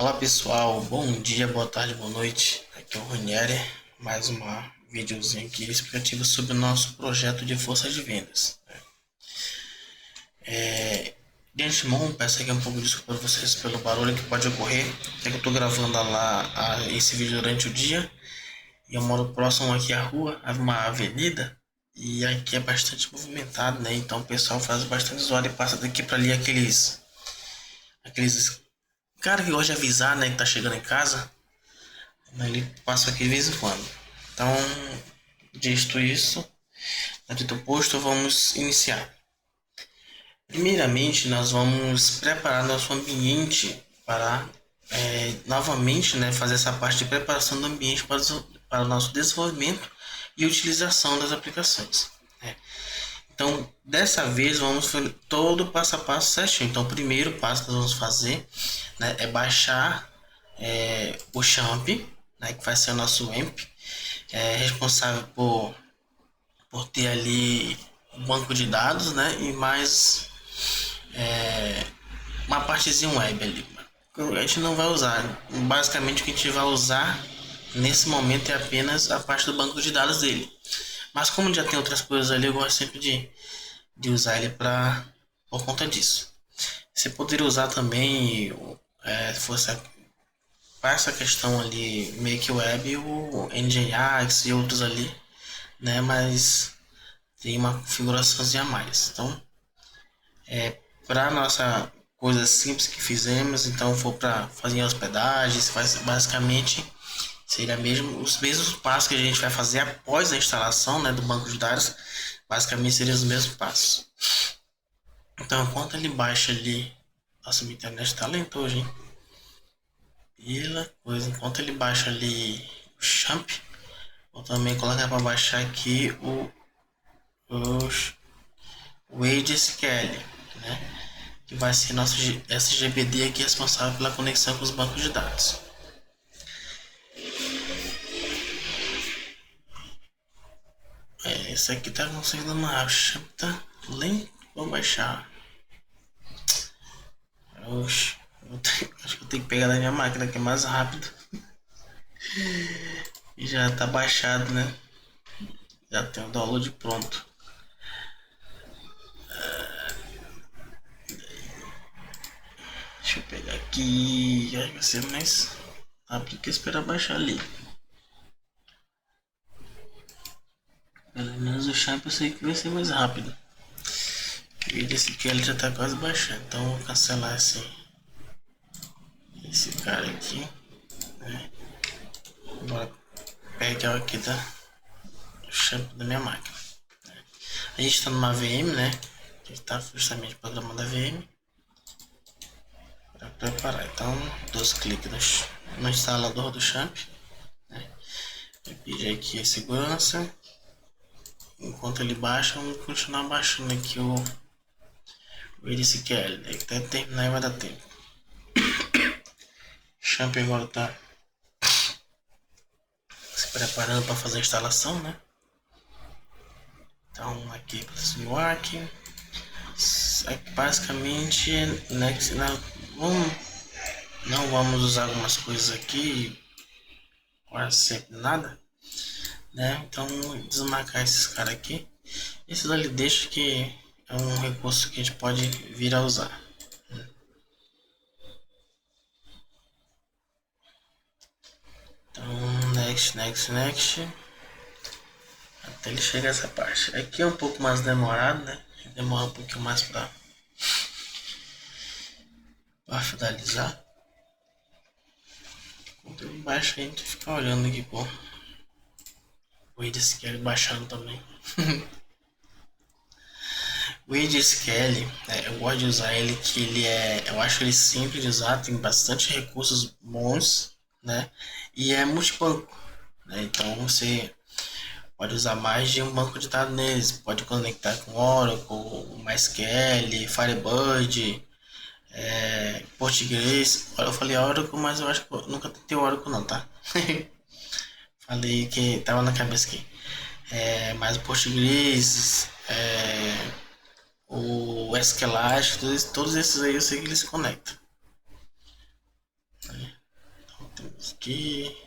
Fala pessoal, bom dia, boa tarde, boa noite. Aqui é o Ranieri, mais uma videozinho aqui explicativo sobre o nosso projeto de força de vendas. De antemão, peço aqui um pouco de desculpa a vocês pelo barulho que pode ocorrer, é que eu estou gravando esse vídeo durante o dia e eu moro próximo aqui à rua, a uma avenida, e aqui é bastante movimentado, né? Então o pessoal faz bastante zoada e passa daqui para ali aqueles cara que gosta de avisar, né, que tá chegando em casa. Ele passa aqui de vez em quando. Então, dito isso, dito posto, vamos iniciar. Primeiramente, nós vamos preparar nosso ambiente para novamente, né, fazer essa parte de preparação do ambiente para o nosso desenvolvimento e utilização das aplicações, né? Então, dessa vez, vamos fazer todo o passo a passo certinho. Então, o primeiro passo que nós vamos fazer, né, é baixar o Champ, né, que vai ser o nosso AMP, responsável por ter ali um banco de dados, né, e mais uma partezinha web ali. A gente não vai usar. Basicamente, o que a gente vai usar nesse momento é apenas a parte do banco de dados dele. Mas como já tem outras coisas ali, eu gosto sempre de usar ele por conta disso. Você poderia usar também, se fosse para essa questão ali, Make Web, o Nginx e outros ali, né? Mas tem uma configuraçãozinha a mais. Então, para nossa coisa simples que fizemos, então for para fazer hospedagens, basicamente seria mesmo os mesmos passos que a gente vai fazer após a instalação, né, do banco de dados. Basicamente seriam os mesmos passos. Então, enquanto ele baixa ali, nossa, minha internet está lenta hoje, hein? Pela coisa, enquanto ele baixa ali o Champ, vou também colocar para baixar aqui o AgeSQL, né? Que vai ser nosso SGBD aqui responsável pela conexão com os bancos de dados. Esse aqui tá conseguindo uma Champ, tá lento, vou baixar. Oxe, acho que eu tenho que pegar da minha máquina que é mais rápido. E já tá baixado, né? Já tem o download pronto. Deixa eu pegar aqui. Vai ser mais rápido que esperar baixar ali. Pelo menos o Champ eu sei que vai ser mais rápido. E desse que ele já tá quase baixando. Então vou cancelar esse cara aqui, né? Bora pegar aqui o Champ da minha máquina. A gente está numa VM, né? A gente está justamente programando a VM para preparar. Então, 2 cliques no instalador do Champ, né? Eu pedir aqui a segurança. Enquanto ele baixa, vamos continuar baixando aqui o AgeSQL, né? Até terminar e vai dar tempo. O Champ agora está se preparando para fazer a instalação, né? Então, aqui para o aqui. Basicamente, não vamos usar algumas coisas aqui, quase sempre nada, né? Então, desmarcar esses caras aqui. Esses ali deixa que é um recurso que a gente pode vir a usar. Então, next. Até ele chegar essa parte. Aqui é um pouco mais demorado, né? Demora um pouquinho mais para finalizar. Quando ele baixa, a gente fica olhando aqui, pô. O AgeSQL baixando também. O AgeSQL, eu gosto de usar ele, que eu acho ele simples de usar, tem bastante recursos bons, né? E é multibanco, né? Então você pode usar mais de um banco de dados neles, pode conectar com Oracle, MySQL, Firebird, Postgres. Eu falei Oracle, mas eu acho que eu nunca tentei Oracle não, tá? Falei que tava na cabeça aqui. Mas o Postgres, o SQLite, todos esses aí eu sei que eles se conectam. aqui.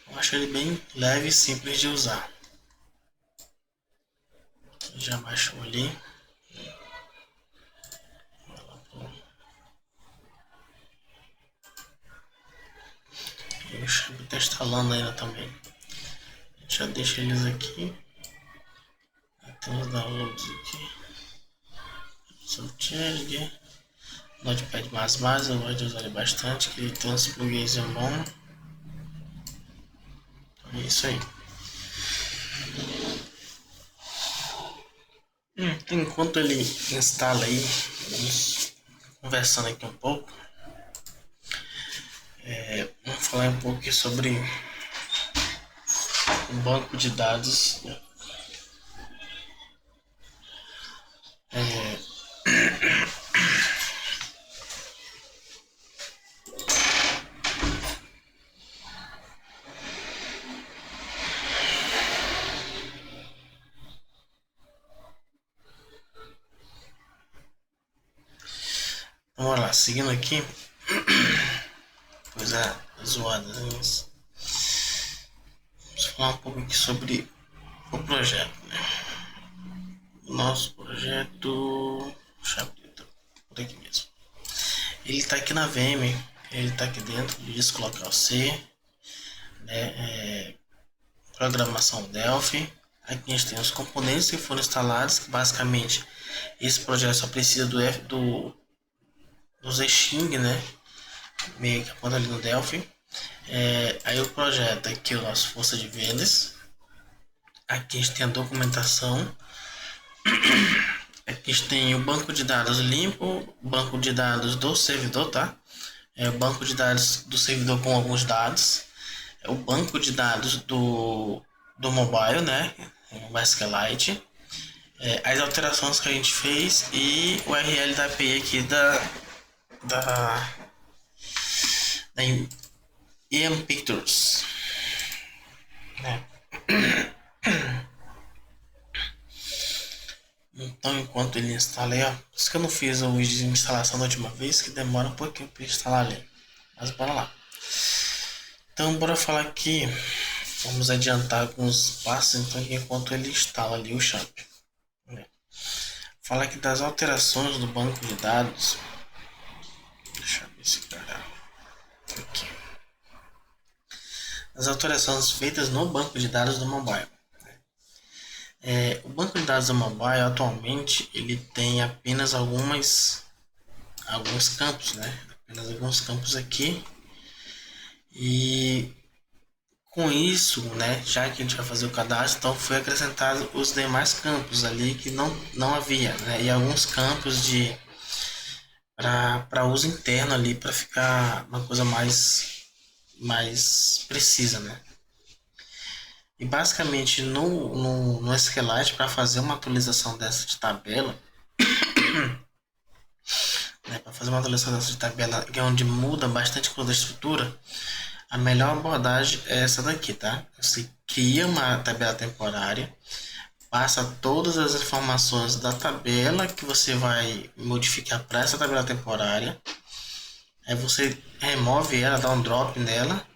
Eu acho ele bem leve e simples de usar. Já baixou ali. E o Sharp está instalando ainda também. Já deixa eles aqui. Tem os downloads aqui. Subtitle. Notepad++, eu gosto de usar ele bastante, que ele tem uns plugins bons. É isso aí. Enquanto ele instala aí, vamos conversando aqui um pouco. Vamos falar um pouco aqui sobre o banco de dados. Vamos lá, seguindo aqui. Coisa zoada. Vamos falar um pouco aqui sobre o projeto, né? O nosso projeto. Deixa eu abrir por aqui mesmo. Ele está aqui na VM, ele está aqui dentro do disco local C, né? Programação Delphi. Aqui a gente tem os componentes que foram instalados, que basicamente esse projeto só precisa do Zsting, né? Meio que aponta ali no Delphi. Aí o projeto aqui, o nosso força de vendas. Aqui a gente tem a documentação. Aqui a gente tem o banco de dados limpo, banco de dados do servidor, tá? O banco de dados do servidor com alguns dados. O banco de dados do mobile, né? O SQLite. As alterações que a gente fez e o URL da API aqui da EM Pictures, né? Então, enquanto ele instala aí, ó, por isso que eu não fiz o vídeo de instalação da última vez, que demora um pouquinho para instalar ali. Mas bora lá. Então, bora falar aqui. Vamos adiantar alguns passos então, enquanto ele instala ali o Sharp. Falar aqui das alterações do banco de dados. Deixa eu ver esse cara aqui. As alterações feitas no banco de dados do mobile. O banco de dados do mobile atualmente ele tem apenas alguns campos, né? Apenas alguns campos aqui. E com isso, né, já que a gente vai fazer o cadastro, então foi acrescentado os demais campos ali que não havia, né? E alguns campos para uso interno ali, para ficar uma coisa mais precisa, né? E basicamente no SQLite, para fazer uma atualização dessa de tabela, né, para fazer uma atualização dessa de tabela, que é onde muda bastante coisa da estrutura, a melhor abordagem é essa daqui, tá? Você cria uma tabela temporária, passa todas as informações da tabela que você vai modificar para essa tabela temporária, aí você remove ela, dá um drop nela.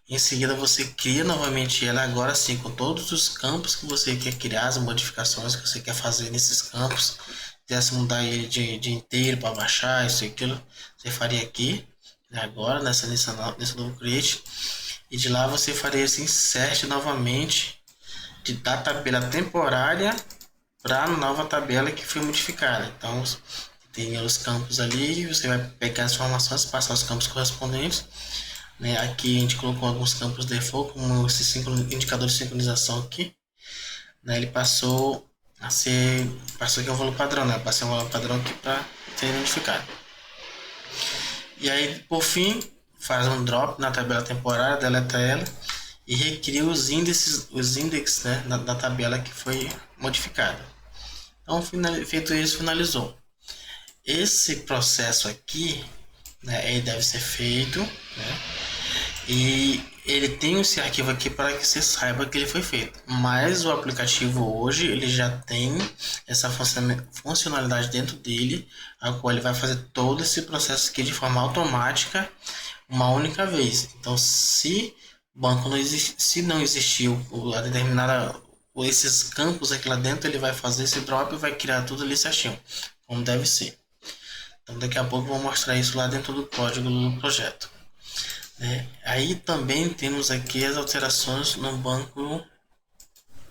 Em seguida você cria novamente ela, agora sim, com todos os campos que você quer criar, as modificações que você quer fazer nesses campos. Se quisesse mudar ele de inteiro para baixar, isso e aquilo, você faria aqui, agora, nesse novo create. E de lá você faria esse insert novamente da tabela temporária para a nova tabela que foi modificada. Então, tem os campos ali, você vai pegar as informações, passar os campos correspondentes. Né, aqui a gente colocou alguns campos default, como esses indicadores de sincronização aqui. Né, ele passou aqui um valor padrão, né? Passei um valor padrão aqui para ser identificado. E aí, por fim, faz um drop na tabela temporária, deleta ela e recria os índices, né, da tabela que foi modificada. Então, feito isso, finalizou. Esse processo aqui, né, ele deve ser feito, né? E ele tem esse arquivo aqui para que você saiba que ele foi feito. Mas o aplicativo hoje ele já tem essa funcionalidade dentro dele, a qual ele vai fazer todo esse processo aqui de forma automática, uma única vez. Então, se o banco não se não existiu a determinada esses campos aqui lá dentro, ele vai fazer esse drop e vai criar tudo ali certinho, como deve ser. Então, daqui a pouco eu vou mostrar isso lá dentro do código do projeto. Aí também temos aqui as alterações no banco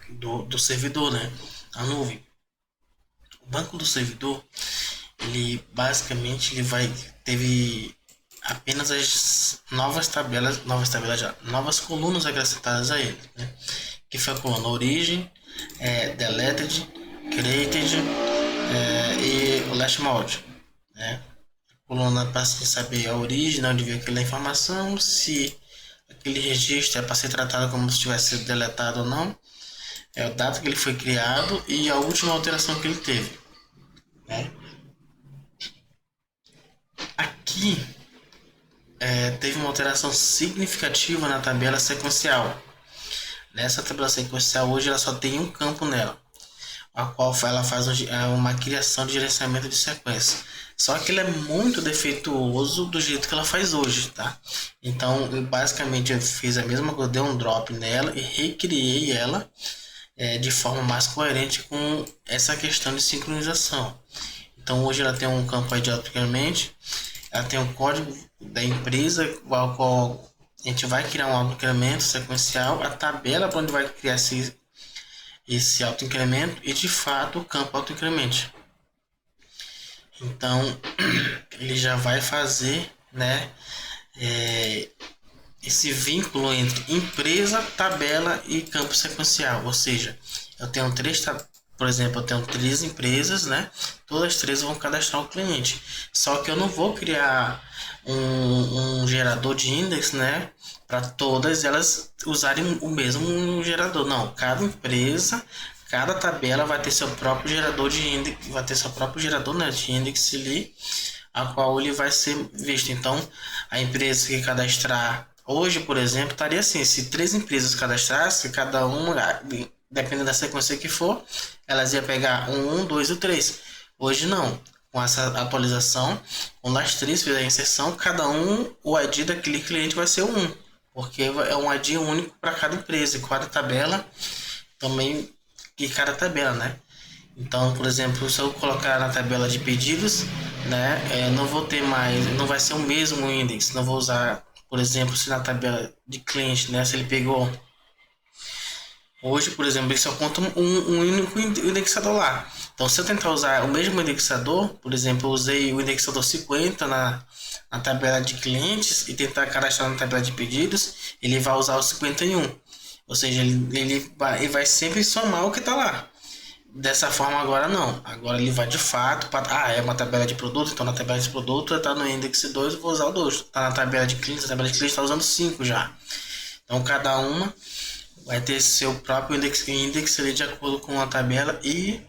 do servidor, né? A nuvem. O banco do servidor, ele basicamente teve apenas as novas colunas acrescentadas a ele, né? Que foi a coluna origem, deleted, created e o last mode, né? Coluna para saber a origem, onde veio aquela informação, se aquele registro é para ser tratado como se tivesse sido deletado ou não, é a data que ele foi criado e a última alteração que ele teve, né? Aqui teve uma alteração significativa na tabela sequencial. Nessa tabela sequencial hoje ela só tem um campo nela, a qual ela faz uma criação de gerenciamento de sequência. Só que ele é muito defeituoso do jeito que ela faz hoje, tá? Então, basicamente eu fiz a mesma coisa, dei um drop nela e recriei ela de forma mais coerente com essa questão de sincronização. Então, hoje ela tem um campo aí de automaticamente, ela tem um código da empresa, o qual a gente vai criar um auto-incremento sequencial, a tabela para onde vai criar esse auto-incremento e de fato o campo auto-incremento. Então ele já vai fazer, né, esse vínculo entre empresa, tabela e campo sequencial. Ou seja, eu tenho por exemplo, eu tenho 3 empresas, né? Todas as 3 vão cadastrar o cliente. Só que eu não vou criar um gerador de index, né? Para todas elas usarem o mesmo gerador. Não, cada empresa, cada tabela vai ter seu próprio gerador de index, vai ter seu próprio gerador, né, de index ali, a qual ele vai ser visto. Então, a empresa que cadastrar hoje, por exemplo, estaria assim: se 3 empresas cadastrassem, cada uma, dependendo da sequência que for, elas iam pegar 1, 2 e 3. Hoje não. Com essa atualização, quando as 3 fizerem a inserção, cada um, o ID daquele cliente vai ser 1, porque é um ID único para cada empresa, e cada tabela também, e cada tabela, né? Então, por exemplo, se eu colocar na tabela de pedidos, né, não vou ter mais, não vai ser o mesmo índice, não vou usar, por exemplo, se na tabela de cliente, né, se ele pegou hoje, por exemplo, ele só conta um único indexador lá. Então, se eu tentar usar o mesmo indexador, por exemplo, eu usei o indexador 50 na tabela de clientes e tentar cadastrar na tabela de pedidos, ele vai usar o 51. Ou seja, ele vai sempre somar o que está lá. Dessa forma agora não. Agora ele vai de fato para... é uma tabela de produto, então na tabela de produto está no index 2, eu vou usar o 2. Está na tabela de clientes, a tabela de clientes está usando 5 já. Então cada uma vai ter seu próprio index ali de acordo com a tabela e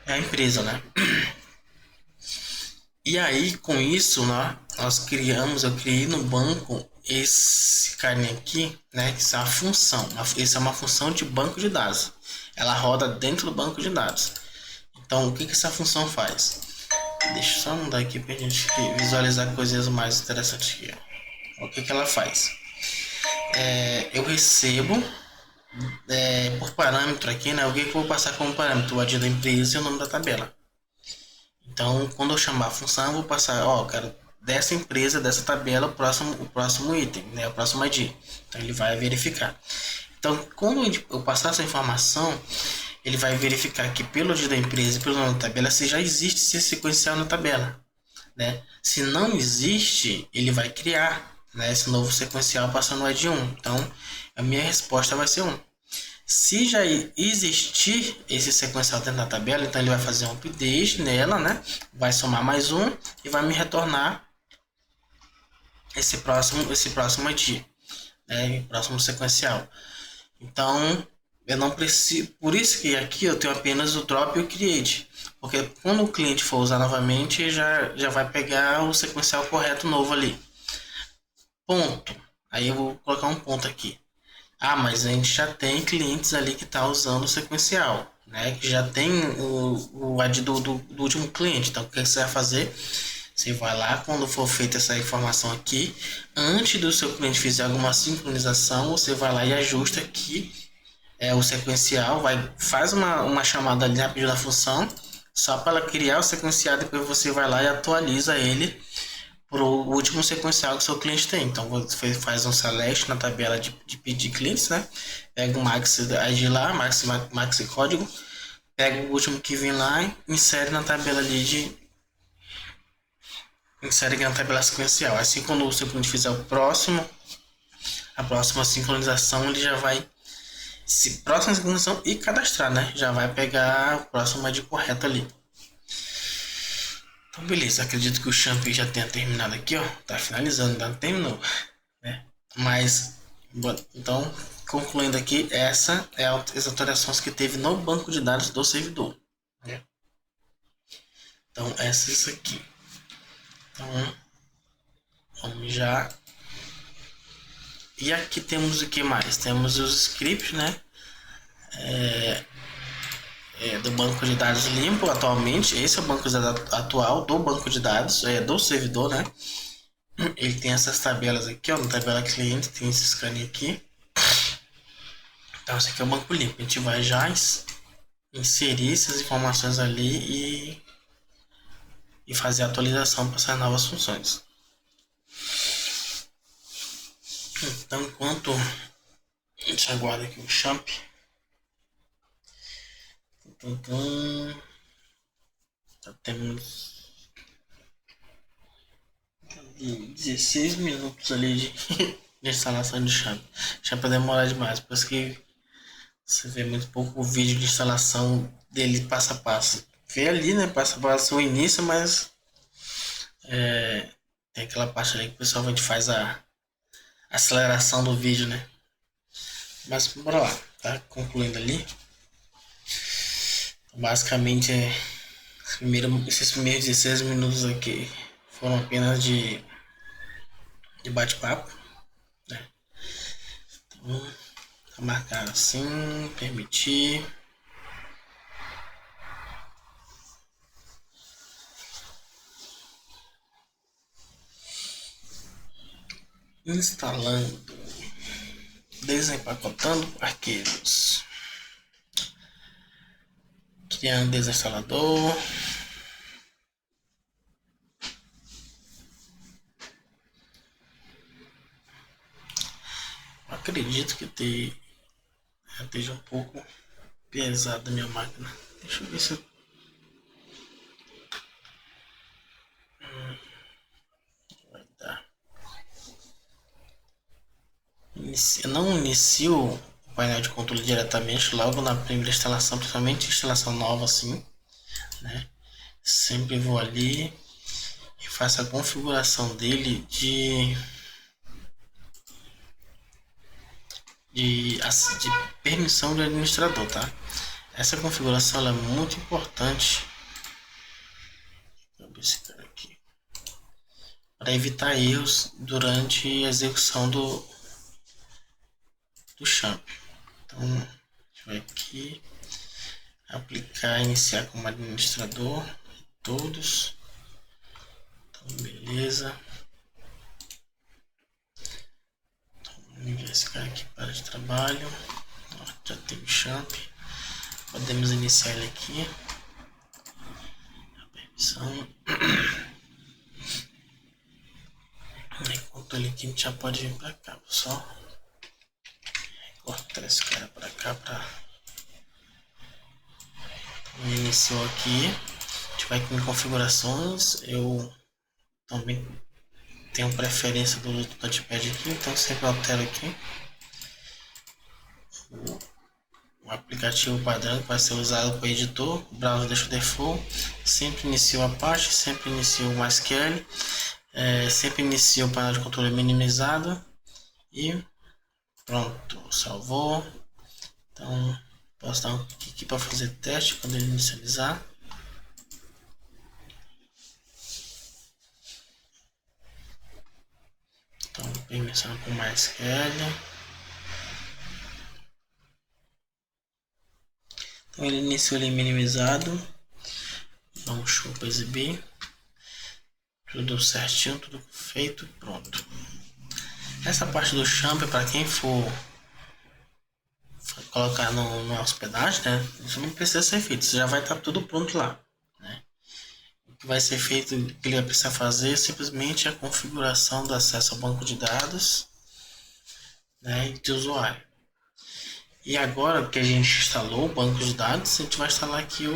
a empresa, né? E aí com isso, né, eu criei no banco esse carinha aqui, né? Isso é uma função. Isso é uma função de banco de dados. Ela roda dentro do banco de dados. Então o que essa função faz? Deixa eu só mudar aqui para a gente visualizar coisas mais interessantes aqui. O que ela faz? Eu recebo por parâmetro aqui, né? O que eu vou passar como parâmetro? O ID da empresa e o nome da tabela. Então, quando eu chamar a função, eu vou passar, cara, dessa empresa, dessa tabela, o próximo item, né? O próximo ID. Então, ele vai verificar. Então, quando eu passar essa informação, ele vai verificar que pelo ID da empresa e pelo nome da tabela, se já existe esse sequencial na tabela, né? Se não existe, ele vai criar, né, esse novo sequencial passando o ID 1. Então, a minha resposta vai ser 1. Se já existir esse sequencial dentro da tabela, então ele vai fazer um update nela, né? Vai somar mais 1 e vai me retornar esse próximo ID, né? Próximo sequencial. Então, eu não preciso... Por isso que aqui eu tenho apenas o drop e o create. Porque quando o cliente for usar novamente, já vai pegar o sequencial correto novo ali. Ponto. Aí eu vou colocar um ponto aqui. Ah, mas a gente já tem clientes ali que tá usando o sequencial, né? Que já tem o ad do último cliente. Então, o que você vai fazer? Você vai lá, quando for feita essa informação aqui, antes do seu cliente fizer alguma sincronização, você vai lá e ajusta aqui o sequencial, faz uma chamada ali rapidinho da função, só para ela criar o sequencial, depois você vai lá e atualiza ele para o último sequencial que o seu cliente tem. Então você faz um select na tabela de pedir clientes, né? Pega o max ID lá, max código, pega o último que vem lá e insere na tabela ali insere aqui na tabela sequencial. Assim, quando o seu cliente fizer a próxima sincronização, ele já vai se próxima sincronização e cadastrar, né? Já vai pegar o próximo ID correto ali. Então, beleza. Acredito que o Champ já tenha terminado aqui, ó. Tá finalizando, ainda não terminou, né? Mas, então, concluindo aqui, essa é as alterações que teve no banco de dados do servidor, né? Então, essas aqui. Então, vamos já. E aqui temos o que mais? Temos os scripts, né? Do banco de dados limpo atualmente. Esse é o banco de dados atual do banco de dados, do servidor, né? Ele tem essas tabelas aqui, ó, na tabela cliente tem esse scan aqui. Então esse aqui é o banco limpo. A gente vai já inserir essas informações ali e fazer a atualização para essas novas funções. Então enquanto a gente aguarda aqui o champ, já temos 16 minutos ali de instalação de champ. Champ vai demorar demais, por isso que você vê muito pouco o vídeo de instalação dele passo a passo. Vê ali, né, passo a passo o início, mas tem aquela parte ali que o pessoal a gente faz a aceleração do vídeo, né? Mas bora lá, tá? Concluindo ali. Basicamente, esses primeiros 16 minutos aqui foram apenas de bate-papo, né? Então, tá marcado assim, permitir. Instalando, desempacotando arquivos, criando desinstalador. Acredito que esteja um pouco pesado a minha máquina. Deixa eu ver se vai dar. Eu não inicio o painel de controle diretamente logo na primeira instalação, principalmente instalação nova assim, né? Sempre vou ali e faço a configuração dele de permissão do administrador, tá? Essa configuração ela é muito importante para evitar erros durante a execução do champ. Então, a gente vai aqui, aplicar, iniciar como administrador, todos. Então, beleza. Então, vamos enviar esse cara aqui para de trabalho. Ó, já tem o champ. Podemos iniciar ele aqui. A permissão. Enquanto ele aqui, a gente já pode vir para cá, pessoal. Cortar esse cara para cá para iniciou aqui. A gente vai aqui em configurações. Eu também tenho preferência do touchpad aqui, então sempre altero aqui o aplicativo padrão que vai ser usado para o editor. O browser deixa o default, sempre inicio a parte, sempre inicio o MySQL, sempre inicio o painel de controle minimizado e pronto, salvou. Então posso dar um clique aqui para fazer teste quando ele inicializar. Então Permissão com MySQL. Então ele iniciou ele minimizado. Dá um show para exibir. Tudo certinho, tudo feito, pronto. Essa parte do champ, para quem for colocar no hospedagem, né? Isso não precisa ser feito, isso já vai estar tudo pronto lá, né? O que vai ser feito, o que ele vai precisar fazer é simplesmente a configuração do acesso ao banco de dados, né, de usuário. E agora que a gente instalou o banco de dados, a gente vai instalar aqui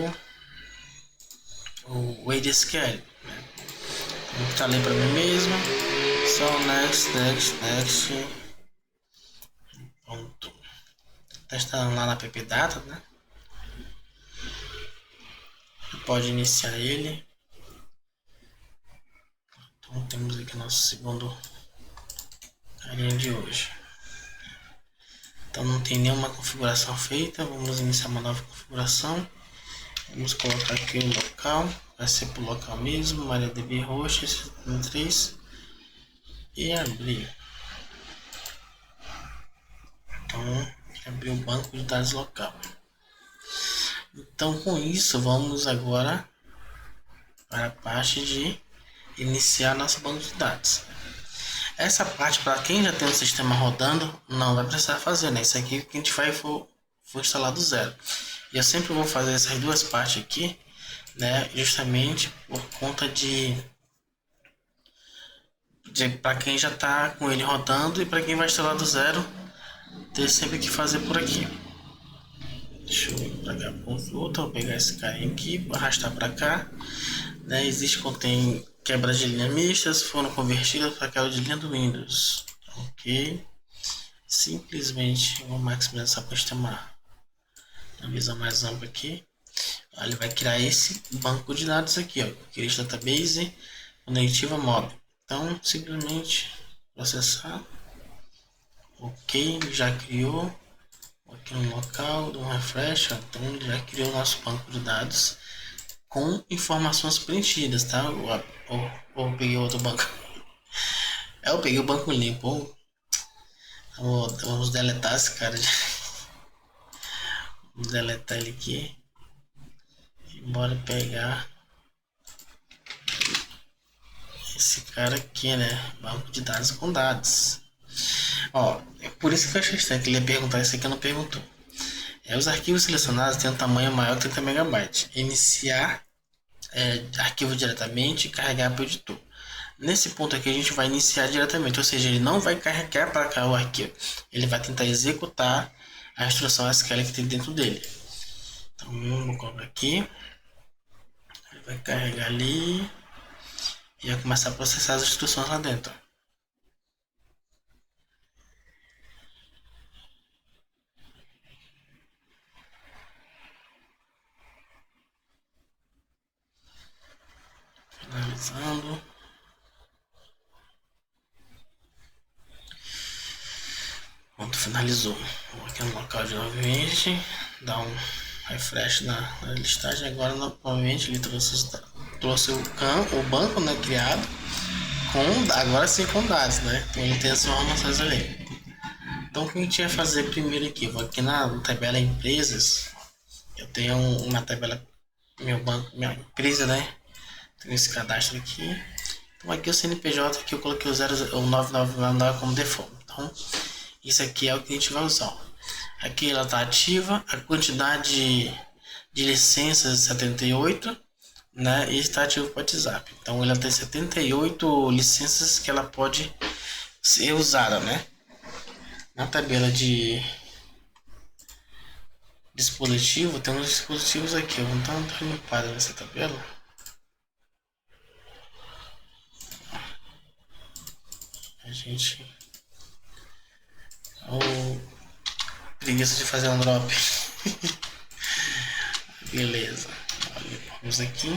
o ADSQL, né? Eu instalei para mim mesmo, só next. Pronto. Tá instalando lá na appdata, né? Pode iniciar ele. Então temos aqui nosso segundo carinha de hoje. Então não tem nenhuma configuração feita. Vamos iniciar uma nova configuração. Vamos colocar aqui o local. Vai ser para o local mesmo. MariaDB host 3 e abrir. Então abrir o banco de dados local. Então com isso vamos agora para a parte de iniciar nosso banco de dados. Essa parte, para quem já tem o sistema rodando, não vai precisar fazer, né? Isso aqui que a gente vai for instalar do zero. E eu sempre vou fazer essas duas partes aqui, né? Justamente por conta de para quem já está com ele rodando e para quem vai instalar do zero, ter sempre que fazer por aqui. Deixa eu ir para cá, consulta, vou pegar esse carinha aqui, vou arrastar para cá, né? Existe contém quebra de linha mistas, foram convertidas para aquela de linha do Windows. Ok. Simplesmente vou maximizar só para ter uma visão mais ampla aqui. Ele vai criar esse banco de dados aqui, ó, Cris Database Conectiva Mob. Então simplesmente processar. Ok, já criou. Aqui no local, do refresh, ó. Então ele já criou o nosso banco de dados com informações preenchidas, tá? Ou peguei outro banco. Eu peguei o banco limpo. Vamos deletar esse cara. Vamos deletar ele aqui. E bora pegar esse cara aqui, né? Banco de dados com dados. Ó, é por isso que eu achei estranho que ele ia perguntar isso aqui, não perguntou. Os arquivos selecionados têm um tamanho maior que 30 MB. Iniciar arquivo diretamente e carregar para o editor. Nesse ponto aqui a gente vai iniciar diretamente, ou seja, ele não vai carregar para cá o arquivo. Ele vai tentar executar a instrução SQL que tem dentro dele. Então vou colocar aqui. Ele vai carregar ali e vai começar a processar as instruções lá dentro. Finalizando. Pronto, finalizou. Vou aqui no local de novamente, dar um refresh na listagem. Agora novamente ele trouxe o banco, né, criado agora sim com dados, né? Então ele tem as informações ali. Então o que a gente vai fazer primeiro aqui? Vou aqui na tabela empresas. Eu tenho uma tabela, meu banco, minha empresa, né? Tenho esse cadastro aqui. Então aqui o CNPJ que eu coloquei o 9999 como default. Então isso aqui é o que a gente vai usar. Aqui ela está ativa, a quantidade de licenças 78, né? E está ativo para o WhatsApp. Então ela tem 78 licenças que ela pode ser usada, né? Na tabela de dispositivo, tem uns dispositivos aqui. Eu vou dar uma limpada nessa tabela. A gente... preguiça de fazer um drop. Beleza. Vamos aqui.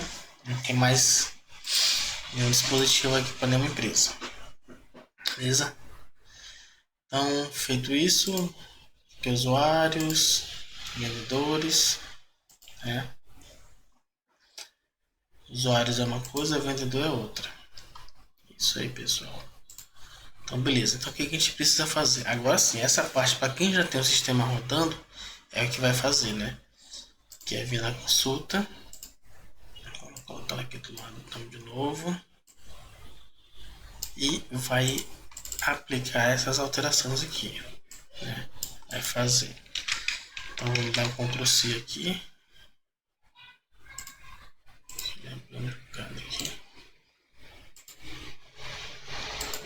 Não tem mais nenhum dispositivo aqui para nenhuma empresa. Beleza? Então, feito isso, aqui usuários, vendedores, né? Usuários é uma coisa, vendedor é outra. Isso aí, pessoal. Então, beleza. Então, o que a gente precisa fazer? Agora sim, essa parte, para quem já tem o sistema rodando, é o que vai fazer, né? Que é vir na consulta. Vou colocar ela aqui do lado então, de novo. E vai aplicar essas alterações aqui, né? Vai fazer. Então, vamos dar um Ctrl C aqui. Aqui.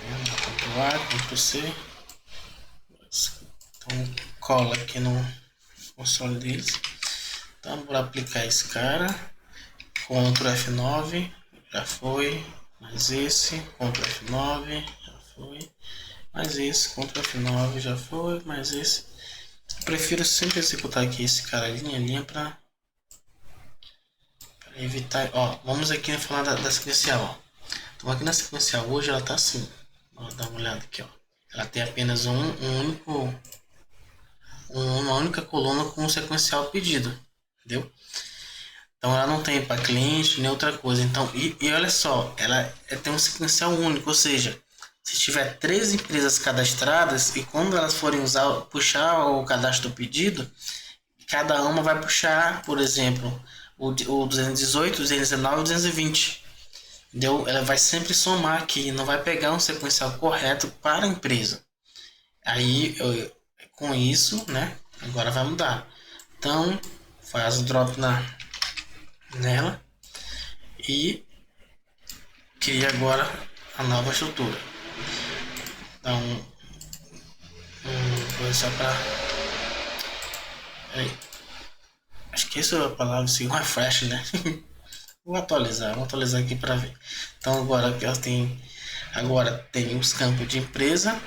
Ctrl A, Ctrl C. Então cola aqui no console deles. Então vou aplicar esse cara. Ctrl F9, já foi. Mais esse, Ctrl F9, já foi. Mais esse, Ctrl F9, já foi. Mais esse. Eu prefiro sempre executar aqui esse cara linha a linha para evitar. Ó, vamos aqui falar da sequencial. Ó. Então aqui na sequencial hoje ela tá assim. Ó, dá uma olhada aqui, ó. Ela tem apenas uma única coluna com o sequencial pedido, entendeu? Então ela não tem para cliente nem outra coisa. Então, e olha só, ela tem um sequencial único, ou seja, se tiver 3 empresas cadastradas e quando elas forem puxar o cadastro do pedido, cada uma vai puxar, por exemplo, o 218, 219 e 220. Entendeu? Ela vai sempre somar aqui, não vai pegar um sequencial correto para a empresa. Aí, com isso, né? Agora vai mudar. Então, faz o drop nela e cria agora a nova estrutura. Então, coisa só para. Acho que essa é a palavra, assim, refresh, né? Vou atualizar aqui para ver. Então agora aqui agora tem os campos de empresa,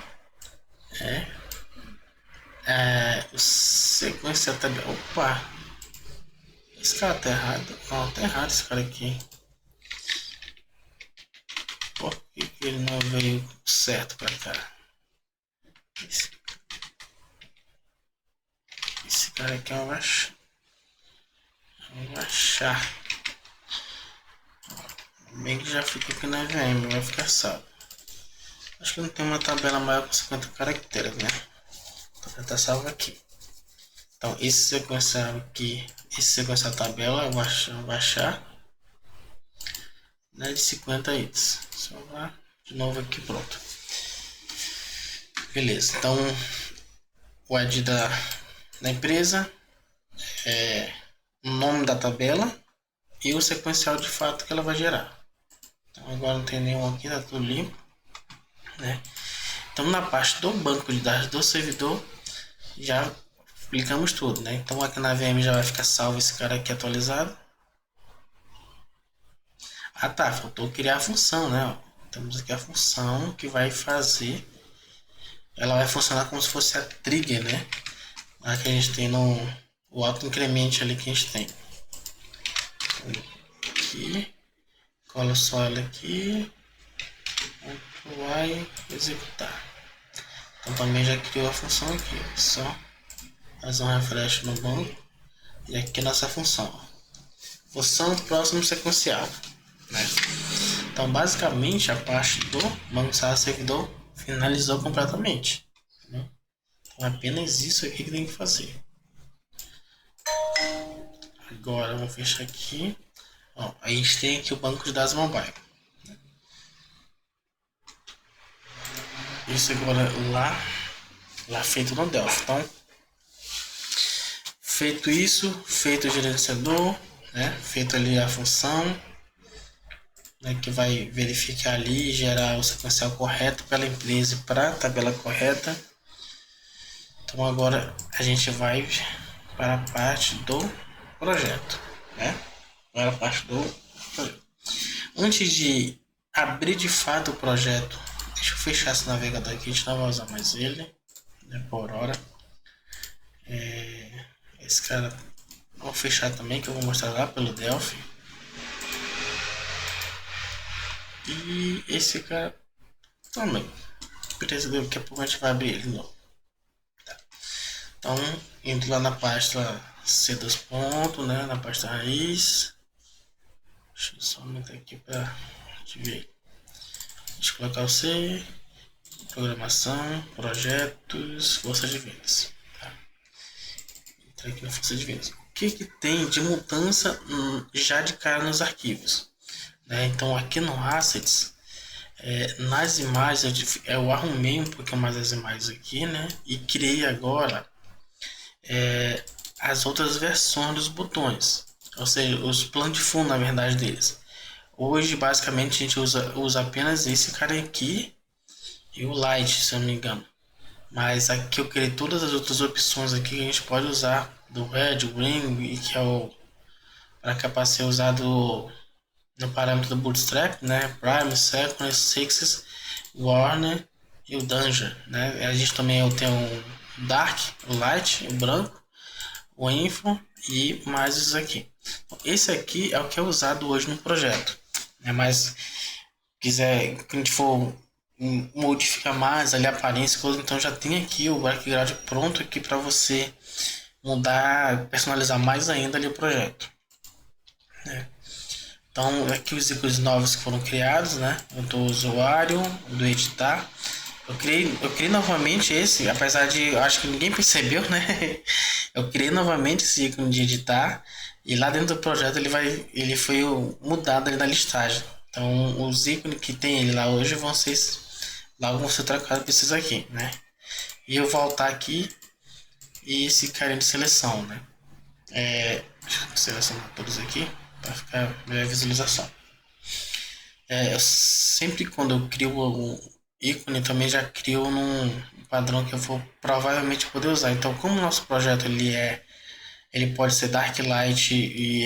sequência tabela. Opa, esse cara tá errado. Não, tá errado esse cara aqui. Por que ele não veio certo para cá? Esse cara aqui é um achar. Bem que já fica aqui na VM, vai ficar salvo. Acho que não tem uma tabela maior com 50 caracteres, né? Então já tá salvo aqui. Então esse sequencial aqui, tabela eu vou baixar, né, de 50 itens. Salvar de novo aqui, pronto. Beleza, então o ID da empresa, o nome da tabela e o sequencial de fato que ela vai gerar. Então agora não tem nenhum aqui, tá tudo limpo, né? Então na parte do banco de dados do servidor já aplicamos tudo, né? Então aqui na VM já vai ficar salvo esse cara aqui atualizado. Ah tá, faltou criar a função, né? Temos aqui a função que vai fazer, ela vai funcionar como se fosse a trigger, né? Aqui a gente tem o auto incremento ali que a gente tem. Aqui, cola só ela aqui, vai executar. Então também já criou a função aqui, só fazer um refresh no banco e aqui nossa função. Função próximo sequencial, né? Então basicamente a parte do banco sala servidor finalizou completamente, né? Então apenas isso aqui que tem que fazer. Agora vamos fechar aqui. Ó, a gente tem aqui o banco de dados mobile. Isso agora lá feito no Delphi. Então, feito isso, feito o gerenciador, né? Feito ali a função, né? Que vai verificar ali e gerar o sequencial correto pela empresa e para a tabela correta. Então agora a gente vai para a parte do projeto, né? Para a parte do projeto. Antes de abrir de fato o projeto, deixa eu fechar esse navegador aqui, a gente não vai usar mais ele, né, por hora. Esse cara vou fechar também, que eu vou mostrar lá pelo Delphi. E esse cara também. Beleza, daqui a pouco a gente vai abrir ele de novo. Tá. Então, indo lá na pasta C2 pontos, né, na pasta raiz. Deixa eu só aumentar aqui para gente ver. Deixa eu colocar o C. programação, projetos, força de vendas. Tá. Entrar aqui na força de vendas. O que tem de mudança já de cara nos arquivos? Né? Então aqui no Assets, nas imagens eu arrumei um pouquinho mais as imagens aqui, né? E criei agora as outras versões dos botões, ou seja, os planos de fundo na verdade deles. Hoje basicamente a gente usa apenas esse cara aqui e o Light, se eu não me engano. Mas aqui eu criei todas as outras opções aqui que a gente pode usar do Red, Green, e que é o para capaz ser usado no parâmetro do Bootstrap, né? Prime, Second, Sixes, Warner e o Danger, né? A gente também tem o Dark, o Light, o branco, o Info e mais isso aqui. Esse aqui é o que é usado hoje no projeto, né? Mas quiser que a gente for modificar mais ali a aparência, então já tem aqui o background pronto aqui para você mudar, personalizar mais ainda ali o projeto, né? Então aqui os ícones novos que foram criados, né? O do usuário, do editar. Eu criei novamente esse, apesar de eu acho que ninguém percebeu, né? Eu criei novamente esse ícone de editar e lá dentro do projeto ele foi mudado ali na listagem. Então os ícones que tem ele lá hoje logo vão ser trocados por esses aqui, né? E eu voltar aqui e esse carinha de seleção, né? Deixa eu selecionar todos aqui para ficar melhor visualização. Eu sempre quando eu crio um ícone também já crio num padrão que eu vou provavelmente poder usar. Então, como o nosso projeto ele pode ser Dark Light e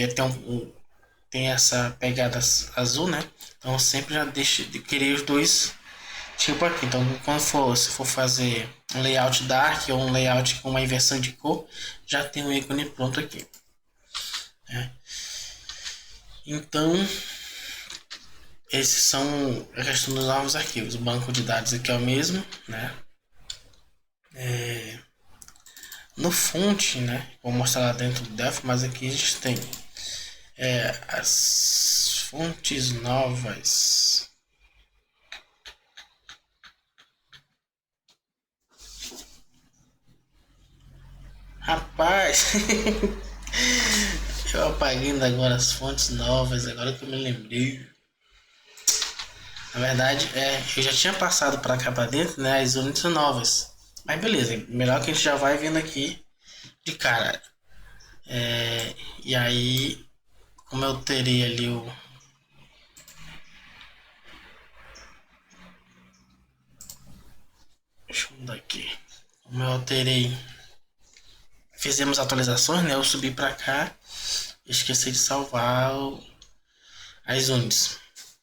tem essa pegada azul, né? Então, eu sempre já criei os dois tipos aqui. Então, se for fazer um layout dark ou um layout com uma inversão de cor, já tem o ícone pronto aqui, né? Então, esses são a questão dos novos arquivos. O banco de dados aqui é o mesmo, né? No fonte, né? Vou mostrar lá dentro do Delphi, mas aqui a gente tem as fontes novas. Rapaz, eu apaguei ainda agora as fontes novas, agora que eu me lembrei. Na verdade, eu já tinha passado para cá para dentro, né? As unidades novas. Mas beleza, melhor que a gente já vai vendo aqui de cara. E aí, como eu terei ali o. Deixa eu mudar aqui. Como eu alterei. Fizemos atualizações, né? Eu subi para cá. Esqueci de salvar as unidades,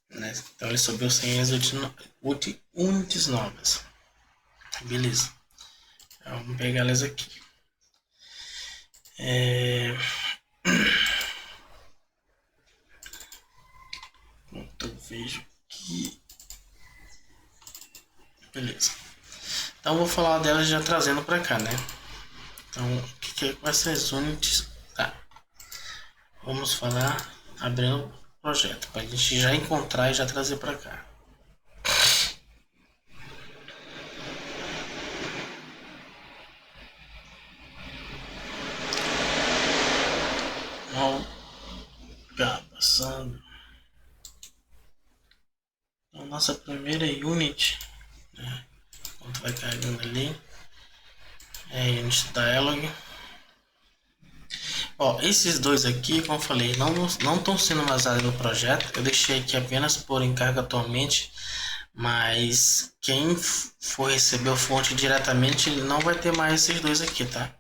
né? Então ele subiu sem as unidades novas. Beleza. Então, vamos pegar elas aqui. Então vejo que. Beleza. Então vou falar delas já trazendo para cá, né? Então, o que vai ser as unidades? Tá. Vamos falar abrindo o projeto para a gente já encontrar e já trazer para cá. Passando. Então, nossa primeira unit, né? Quando vai carregando ali, unit dialog. Ó, esses dois aqui, como eu falei, não estão sendo vazados no projeto. Eu deixei aqui apenas por encargo atualmente, mas quem for receber o fonte diretamente não vai ter mais esses dois aqui, tá?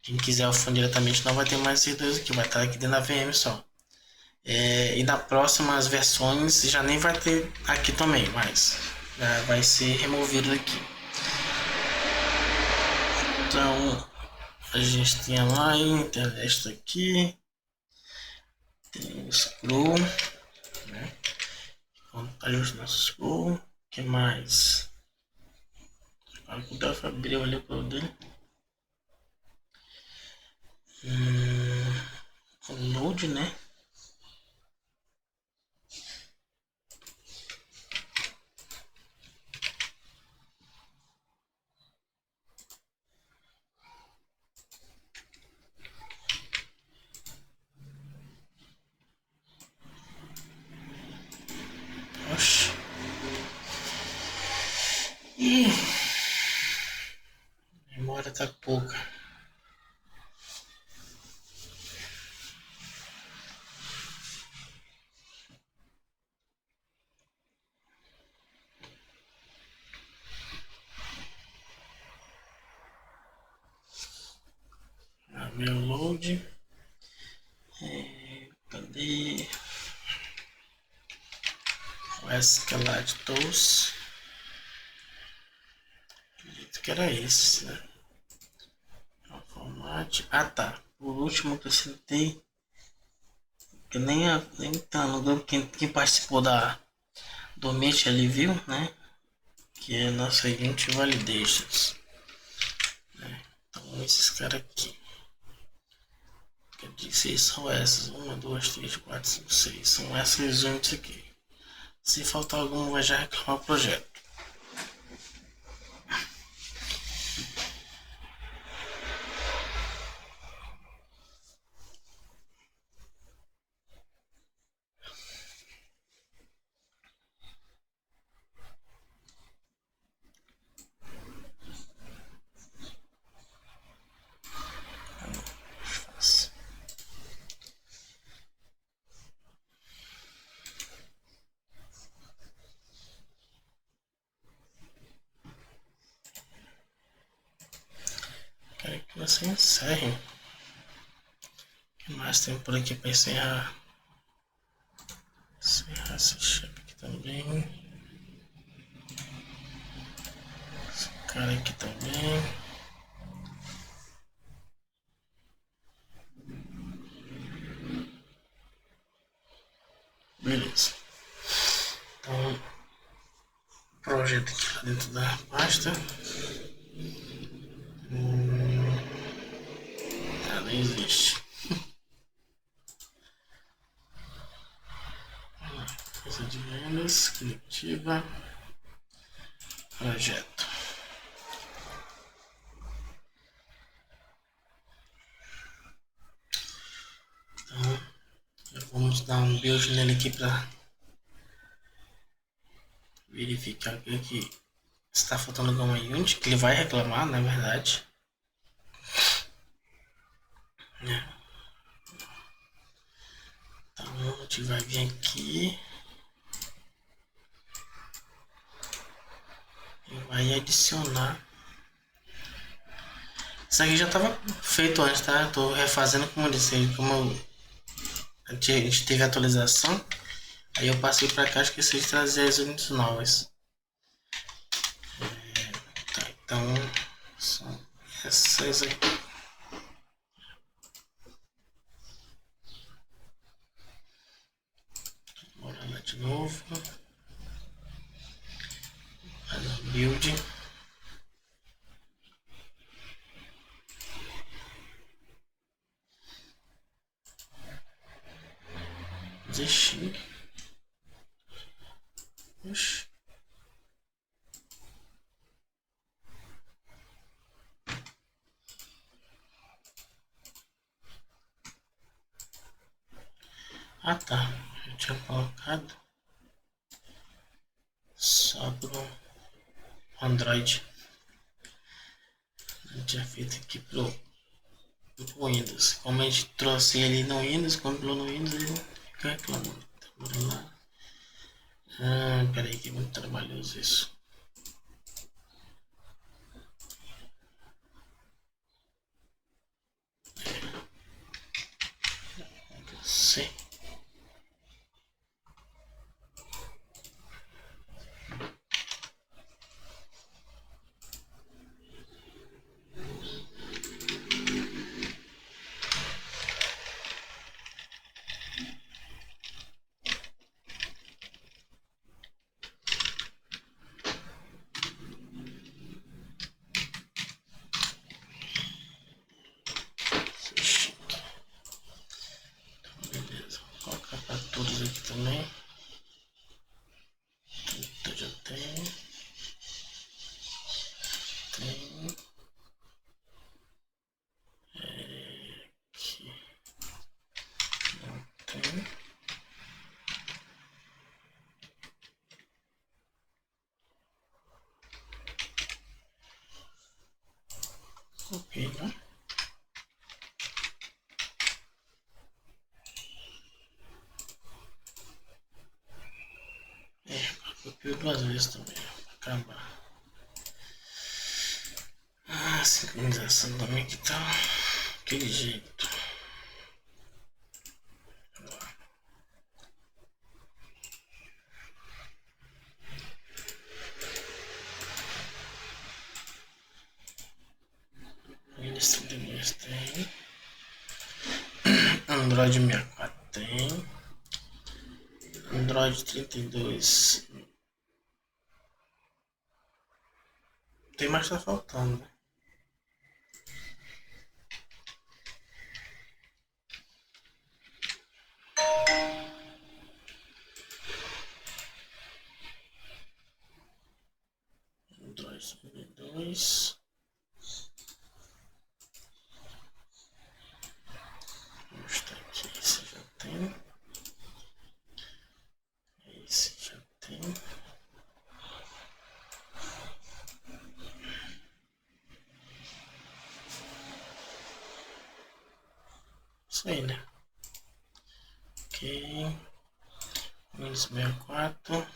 Quem quiser o fonte diretamente não vai ter mais esses dois aqui, vai estar aqui dentro da VM só. E nas próximas versões já nem vai ter aqui também, mas já vai ser removido aqui. Então a gente tem a line, tem esta aqui, tem o scroll, né? Contar os nossos scroll. O que mais? Agora que o Delphi abriu ali para o dele. O load, né? tá pouca. Meu load. Cadê? O Escalade Tools. Acredito que era esse, né? Format. Ah, tá. Por último, que eu acrescentei. Que nem tá no grupo. Quem participou do Meet ali viu, né? Que é nossa Unity Validations. Né? Então, esses caras aqui. Que eu disse são essas. 1, 2, 3, 4, 5, 6. São essas units aqui. Se faltar alguma, vai já reclamar o projeto. Quero que você encerre. O que mais tem por aqui para encerrar? Encerrar esse chefe aqui também. Esse cara aqui também. Beleza. Então, projeto aqui dentro da pasta. Não existe. Coisa de vendas, coletiva, projeto. Então, vamos dar um build nele aqui para verificar que está faltando alguma unit, que ele vai reclamar, na verdade. Então, a gente vai vir aqui e vai adicionar. Isso aqui já estava feito antes, tá? Estou refazendo como eu disse, como a gente teve atualização, aí eu passei para cá, esqueci de trazer as unidades novas. Tá, então são essas aqui. Bora lá de novo. Build. Desistir. Oxi. Ah tá, eu tinha colocado só pro Android. Eu tinha feito aqui pro Windows. Como a gente trouxe ele no Windows, compilou no Windows, ele fica reclamando. Então, bora lá. Peraí que é muito trabalhoso isso. C. Beleza, vou colocar para todos aqui também. Então já tem. Tem. Aqui. Não tem. Ok, né? Copiou duas vezes também, pra acabar. A sincronização também que tá daquele jeito. Windows 32 tem. Android 64 tem. Android 32 tem, mais tá faltando, né? Android 32. Vamos mostrar aqui, esse já tem. Esse já tem. Isso aí, né? Ok. Windows 64.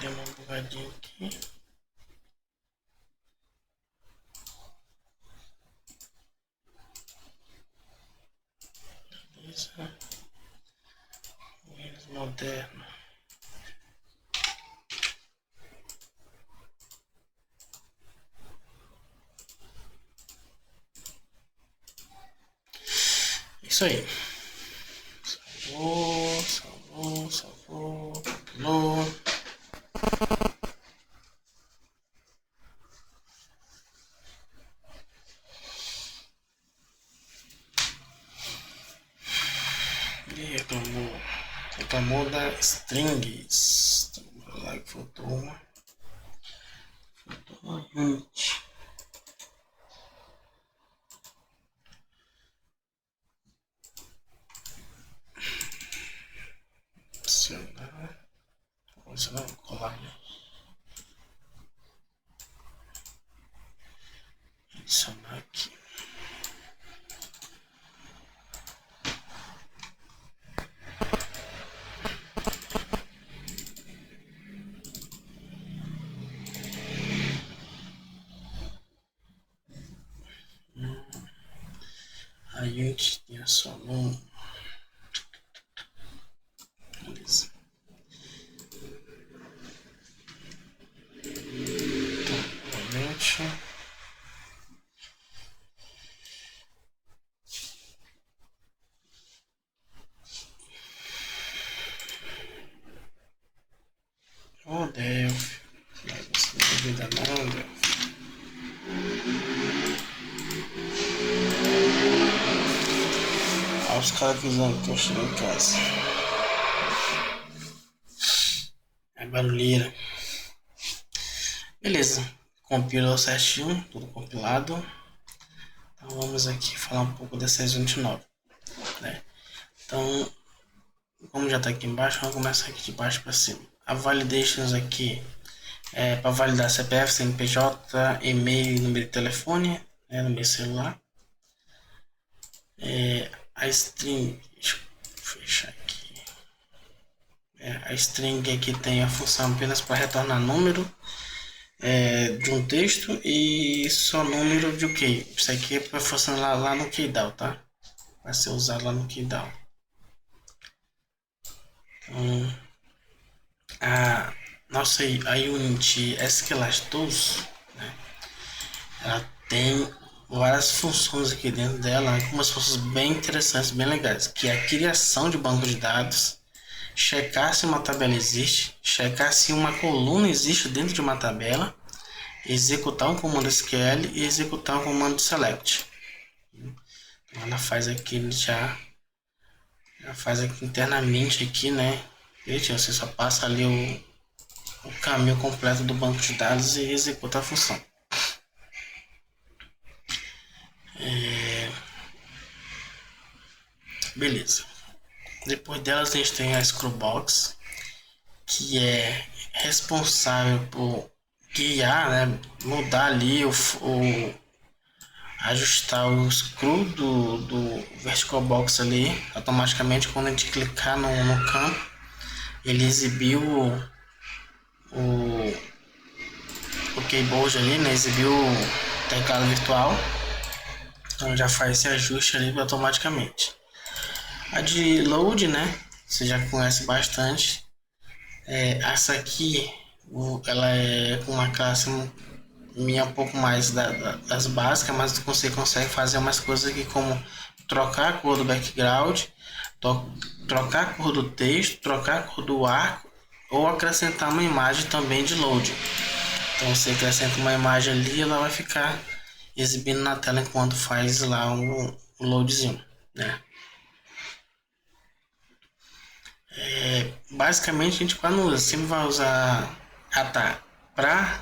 Deu uma bugadinha aqui. Beleza. Windows moderno. Isso aí. Salvou. Compilou. E reclamou da strings. Vamos lá que faltou uma. Faltou uma hint. Adicionar. Vamos lá, colar, né? Adicionar aqui. A gente tem só um. Beleza. Então, realmente. Oh, Delphi. Mas você não duvida não, Delphi. Olha os caras avisando que eu chego em casa. É barulheira. Beleza. Compilou certinho, tudo compilado. Então vamos aqui falar um pouco dessas 29, né? Então, como já está aqui embaixo, vamos começar aqui de baixo para cima. A validations aqui é para validar CPF, CNPJ, e-mail e número de telefone, né, no meu celular. A string, deixa eu fechar aqui. A string aqui tem a função apenas para retornar número de um texto e só número de o que? Isso aqui é para funcionar lá no Keydown, tá? Vai ser usado lá no Keydown. Então, a nossa a Unity SQLite Tools, né, ela tem várias funções aqui dentro dela, algumas funções bem interessantes, bem legais, que é a criação de banco de dados, checar se uma tabela existe, checar se uma coluna existe dentro de uma tabela, executar um comando SQL e executar um comando select. Então ela faz aqui ela faz aqui internamente aqui, né? Gente, você só passa ali o caminho completo do banco de dados e executa a função. Beleza. Depois delas a gente tem a Screwbox, que é responsável por guiar, né, mudar ali ajustar o screw do vertical box ali automaticamente quando a gente clicar no campo. Ele exibiu o keyboard ali, né, exibiu o teclado virtual, então já faz esse ajuste ali automaticamente. A de load, né, você já conhece bastante. Essa aqui ela é com uma classe minha um pouco mais das básicas, mas você consegue fazer umas coisas aqui como trocar a cor do background, trocar a cor do texto, trocar a cor do arco ou acrescentar uma imagem também de load. Então você acrescenta uma imagem ali e ela vai ficar exibindo na tela enquanto faz lá o loadzinho, né? Basicamente a gente quando sempre vai usar a para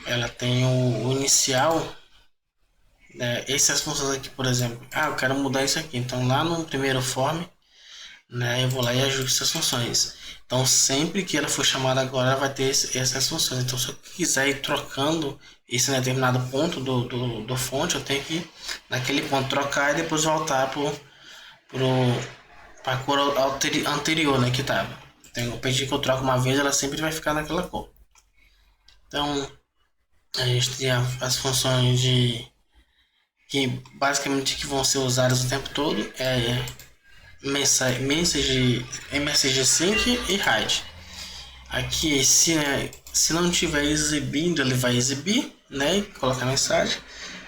ela tem o inicial, né? Essas funções aqui, por exemplo, eu quero mudar isso aqui, então lá no primeiro form, né, eu vou lá e ajusto essas funções. Então sempre que ela for chamada agora, ela vai ter essas funções. Então se eu quiser ir trocando esse determinado ponto do fonte, eu tenho que ir naquele ponto trocar e depois voltar para a cor anterior, né, que estava. Então eu pedi que eu troque uma vez, ela sempre vai ficar naquela cor. Então a gente tem as funções que basicamente que vão ser usadas o tempo todo message sync e hide. Aqui se não estiver exibindo, ele vai exibir, né, e colocar mensagem,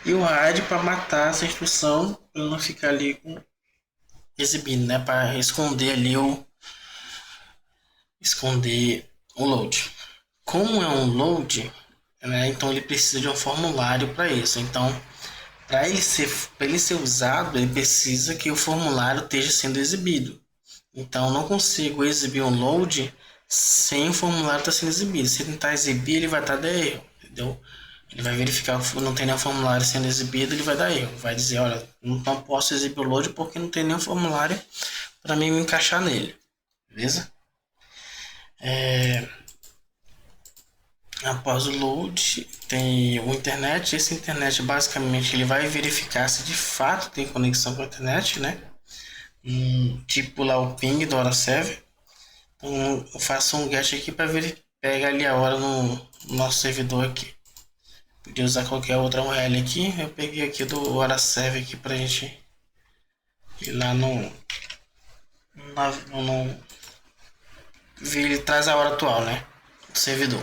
e o hide para matar essa instrução para não ficar ali exibindo, né, para esconder ali o load. Como é um load, né, então ele precisa de um formulário para isso. Então para ele ser usado, ele precisa que o formulário esteja sendo exibido. Então, não consigo exibir um load sem o formulário estar sendo exibido. Se tentar exibir, ele vai dar erro, entendeu? Ele vai verificar que não tem nenhum formulário sendo exibido, ele vai dar erro. Vai dizer, olha, não posso exibir o load porque não tem nenhum formulário para mim me encaixar nele. Beleza? Após o load, tem o internet. Esse internet basicamente ele vai verificar se de fato tem conexão com a internet, né? Tipo lá o ping do hora server. Então eu faço um get aqui para ver, pega ali a hora no nosso servidor aqui. Podia usar qualquer outra URL aqui. Eu peguei aqui do hora server aqui pra gente ir lá no ele traz a hora atual, né? Do servidor.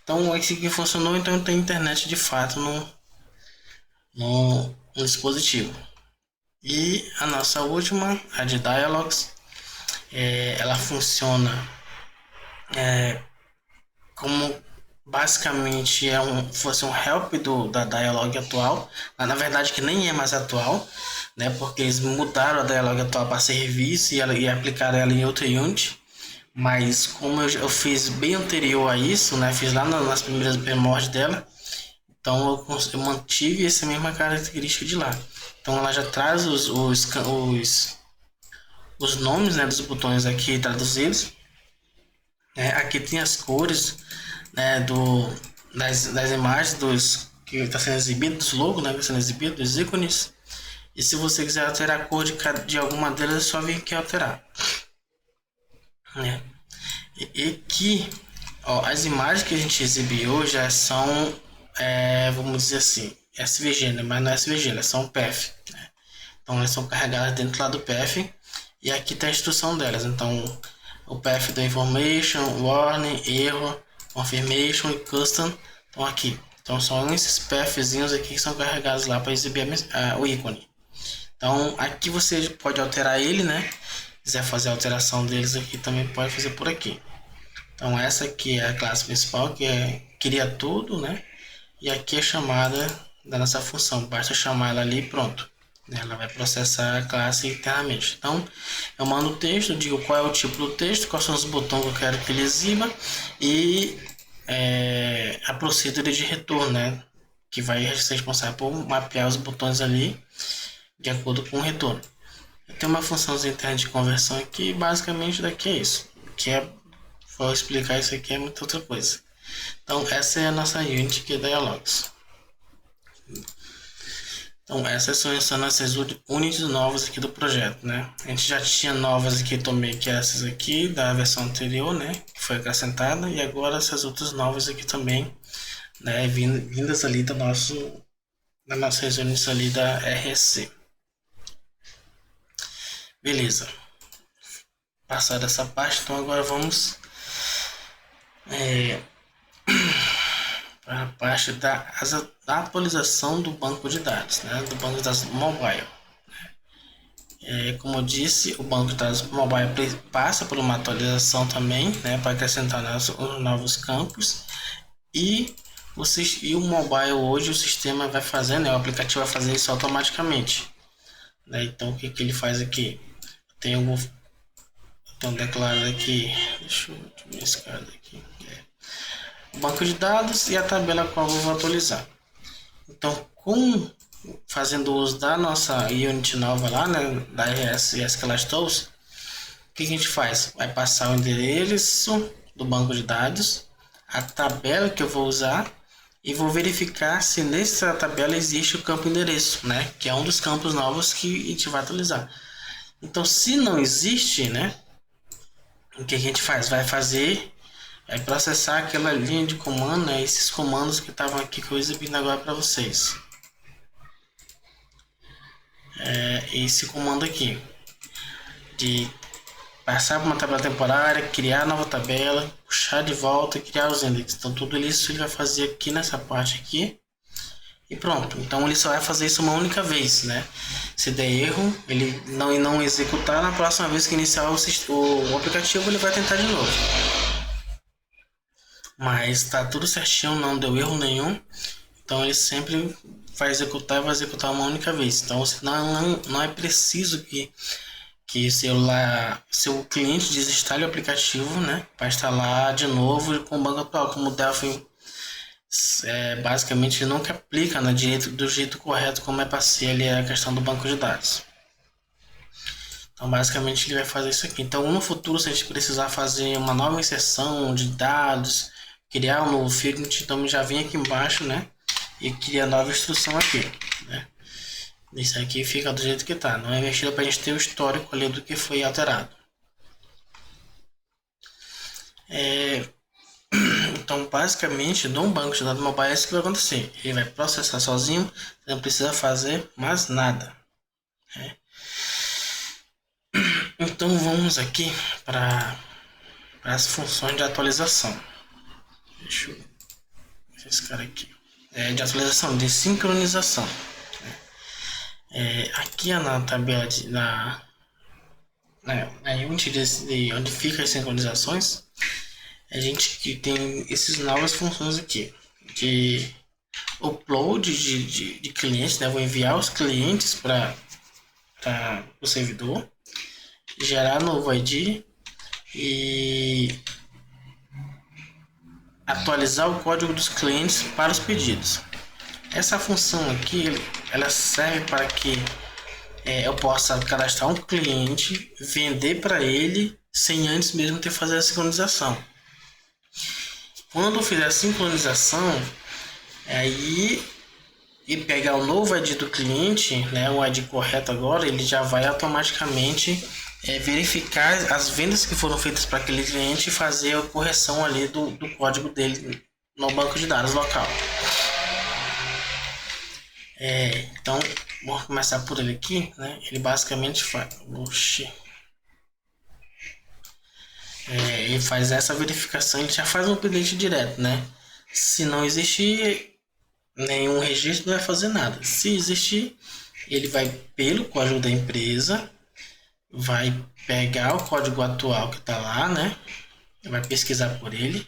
Então esse aqui funcionou, então tem internet de fato no dispositivo. E a nossa última, a de Dialogs, ela funciona como basicamente fosse um help da Dialog atual, mas na verdade que nem é mais atual, né? Porque eles mudaram a Dialog atual para serviço e aplicaram ela em outra Unity. Mas como eu fiz bem anterior a isso, né? Fiz lá nas primeiras primórdias dela, então eu mantive essa mesma característica de lá. Então ela já traz os nomes, né, dos botões aqui traduzidos. Aqui tem as cores, né, das imagens que está sendo exibido, dos logos, né, que está sendo exibido, dos ícones. E se você quiser alterar a cor de alguma delas, é só vir aqui alterar. E aqui, as imagens que a gente exibiu já são, vamos dizer assim, SVG, né? Mas não é SVG, elas são PF, né? Então elas são carregadas dentro lá do PF e aqui está a instrução delas. Então o PF do Information, Warning, Erro, Confirmation e Custom estão aqui. Então são esses PFzinhos aqui que são carregados lá para exibir o ícone. Então aqui você pode alterar ele, né? Se quiser fazer a alteração deles aqui também pode fazer por aqui. Então essa aqui é a classe principal, que cria tudo, né? E aqui é a chamada da nossa função. Basta chamar ela ali e pronto. Ela vai processar a classe internamente. Então eu mando o texto, digo qual é o tipo do texto, quais são os botões que eu quero que ele exiba e a procedura de retorno, né? Que vai ser responsável por mapear os botões ali de acordo com o retorno. Tem uma funçãozinha interna de conversão aqui, basicamente daqui é isso. Que é, vou explicar isso aqui, é muita outra coisa. Então essa é a nossa unit que é Dialogs. Então essas são as nossas units novas aqui do projeto, né? A gente já tinha novas aqui também, que é essas aqui da versão anterior, né? Que foi acrescentada, e agora essas outras novas aqui também, né? Vindas ali das nossas units ali da RSC. Beleza. Passada essa parte, então agora vamos para a parte da atualização do banco de dados, né? Do banco de dados mobile. Como eu disse, o banco de dados mobile passa por uma atualização também, né? Para acrescentar os novos campos e o mobile hoje o sistema vai fazer, né? O aplicativo vai fazer isso automaticamente, né? Então o que ele faz aqui? Tem um declarado aqui, deixa eu ver esse cara aqui, o banco de dados e a tabela qual eu vou atualizar. Então, fazendo uso da nossa unit nova lá, né, da RS e SQL Tools, o que a gente faz? Vai passar o endereço do banco de dados, a tabela que eu vou usar e vou verificar se nessa tabela existe o campo endereço, né, que é um dos campos novos que a gente vai atualizar. Então, se não existe, né, o que a gente faz? Vai processar aquela linha de comando, né? Esses comandos que estavam aqui que eu exibindo agora para vocês. Esse comando aqui de passar para uma tabela temporária, criar nova tabela, puxar de volta e criar os index. Então tudo isso ele vai fazer aqui nessa parte aqui e pronto. Então ele só vai fazer isso uma única vez, né? Se der erro, ele não executar, na próxima vez que iniciar o aplicativo ele vai tentar de novo. Mas tá tudo certinho, não deu erro nenhum. Então ele sempre vai executar uma única vez. Então não é preciso que seu cliente desinstale o aplicativo, né, para instalar de novo com o banco atual, como o Delphi basicamente nunca aplica, né, do jeito correto como é para ser ali a questão do banco de dados. Então basicamente ele vai fazer isso aqui. Então no futuro, se a gente precisar fazer uma nova inserção de dados, criar um novo field, então já vem aqui embaixo, né, e cria nova instrução aqui, né. Isso aqui fica do jeito que tá, não é mexido para a gente ter o histórico ali do que foi alterado. Então basicamente no banco de dados mobile é isso que vai acontecer. Ele vai processar sozinho, não precisa fazer mais nada, né? Então vamos aqui para as funções de atualização. Deixa eu ver esse cara aqui. De atualização, de sincronização. Aqui na tabela na unit de onde fica as sincronizações, a gente que tem essas novas funções aqui de upload de clientes, né? Vou enviar os clientes para o servidor, gerar novo ID e atualizar o código dos clientes para os pedidos. Essa função aqui, ela serve para que eu possa cadastrar um cliente, vender para ele sem antes mesmo ter fazer a sincronização. Quando eu fizer a sincronização, aí e pegar o novo ID do cliente, né, o ID correto agora, ele já vai automaticamente verificar as vendas que foram feitas para aquele cliente e fazer a correção ali do código dele no banco de dados local. Então, vamos começar por ele aqui, né? Ele basicamente faz... ele faz essa verificação, ele já faz um update direto, né? Se não existir nenhum registro, não vai fazer nada. Se existir, ele vai pelo código da empresa, vai pegar o código atual que está lá, né? Vai pesquisar por ele,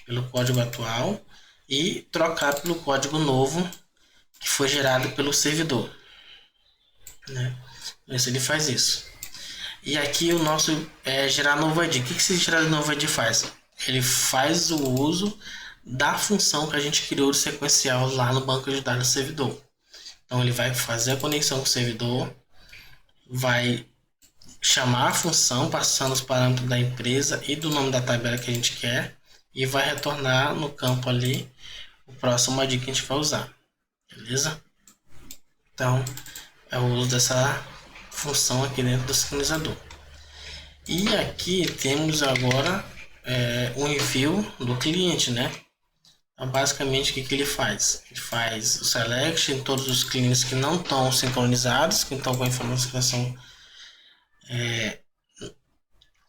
pelo código atual e trocar pelo código novo que foi gerado pelo servidor, né? Então ele faz isso. E aqui o nosso gerar novo ID. O que esse gerar novo ID faz? Ele faz o uso da função que a gente criou de sequencial lá no banco de dados do servidor. Então ele vai fazer a conexão com o servidor, vai chamar a função passando os parâmetros da empresa e do nome da tabela que a gente quer e vai retornar no campo ali o próximo ID que a gente vai usar, beleza? Então é o uso dessa função aqui dentro do sincronizador. E aqui temos agora o envio do cliente, né? Então, basicamente, o que ele faz? Ele faz o select em todos os clientes que não estão sincronizados, que estão com a informação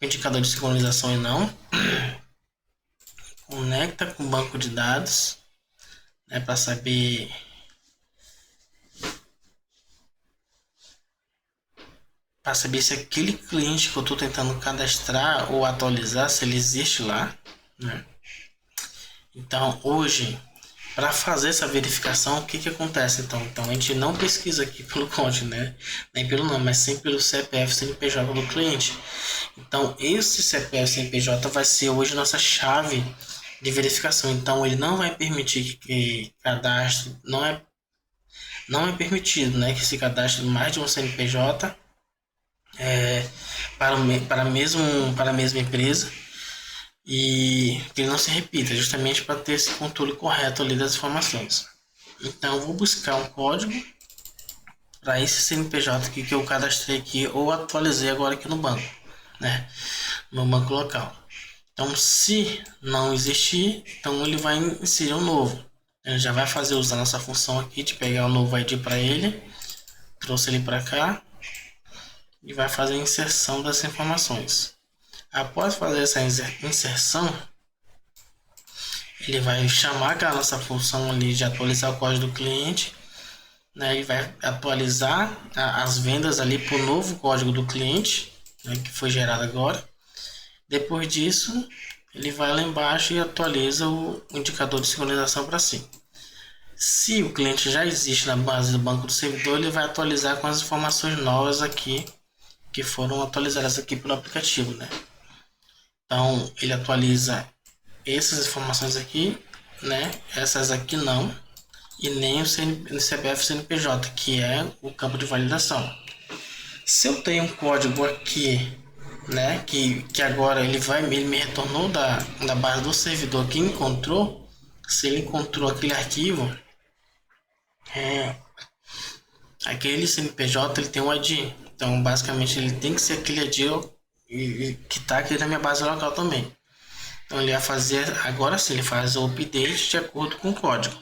indicador de sincronização e não. Conecta com o banco de dados, né, para saber se aquele cliente que eu estou tentando cadastrar ou atualizar, se ele existe lá, né? Então, hoje, para fazer essa verificação, o que acontece? Então, a gente não pesquisa aqui pelo código, né? Nem pelo nome, mas sim pelo CPF CNPJ do cliente. Então, esse CPF CNPJ vai ser hoje nossa chave de verificação. Então, ele não vai permitir que cadastro, não é permitido, né, que se cadastre mais de um CNPJ para a mesma empresa e que ele não se repita, justamente para ter esse controle correto ali das informações. Então, eu vou buscar um código para esse CNPJ aqui que eu cadastrei aqui ou atualizei agora aqui no banco, né, no banco local. Então, se não existir, então ele vai inserir um novo. Ele já vai fazer usar nossa função aqui de pegar o novo ID para ele, trouxe ele para cá e vai fazer a inserção das informações. Após fazer essa inserção, ele vai chamar aquela nossa função ali de atualizar o código do cliente, né? Ele vai atualizar as vendas ali para o novo código do cliente, né, que foi gerado agora. Depois disso, ele vai lá embaixo e atualiza o indicador de sincronização para si. Se o cliente já existe na base do banco do servidor, ele vai atualizar com as informações novas aqui que foram atualizadas aqui pelo aplicativo, né? Então ele atualiza essas informações aqui, né? Essas aqui não, e nem o CPF CNPJ, que é o campo de validação. Se eu tenho um código aqui, né, que agora ele me retornou da base do servidor que encontrou, se ele encontrou aquele arquivo, aquele CNPJ ele tem um ID, então basicamente ele tem que ser aquele ID que está aqui na minha base local também. Então ele vai fazer, agora sim, ele faz o update de acordo com o código,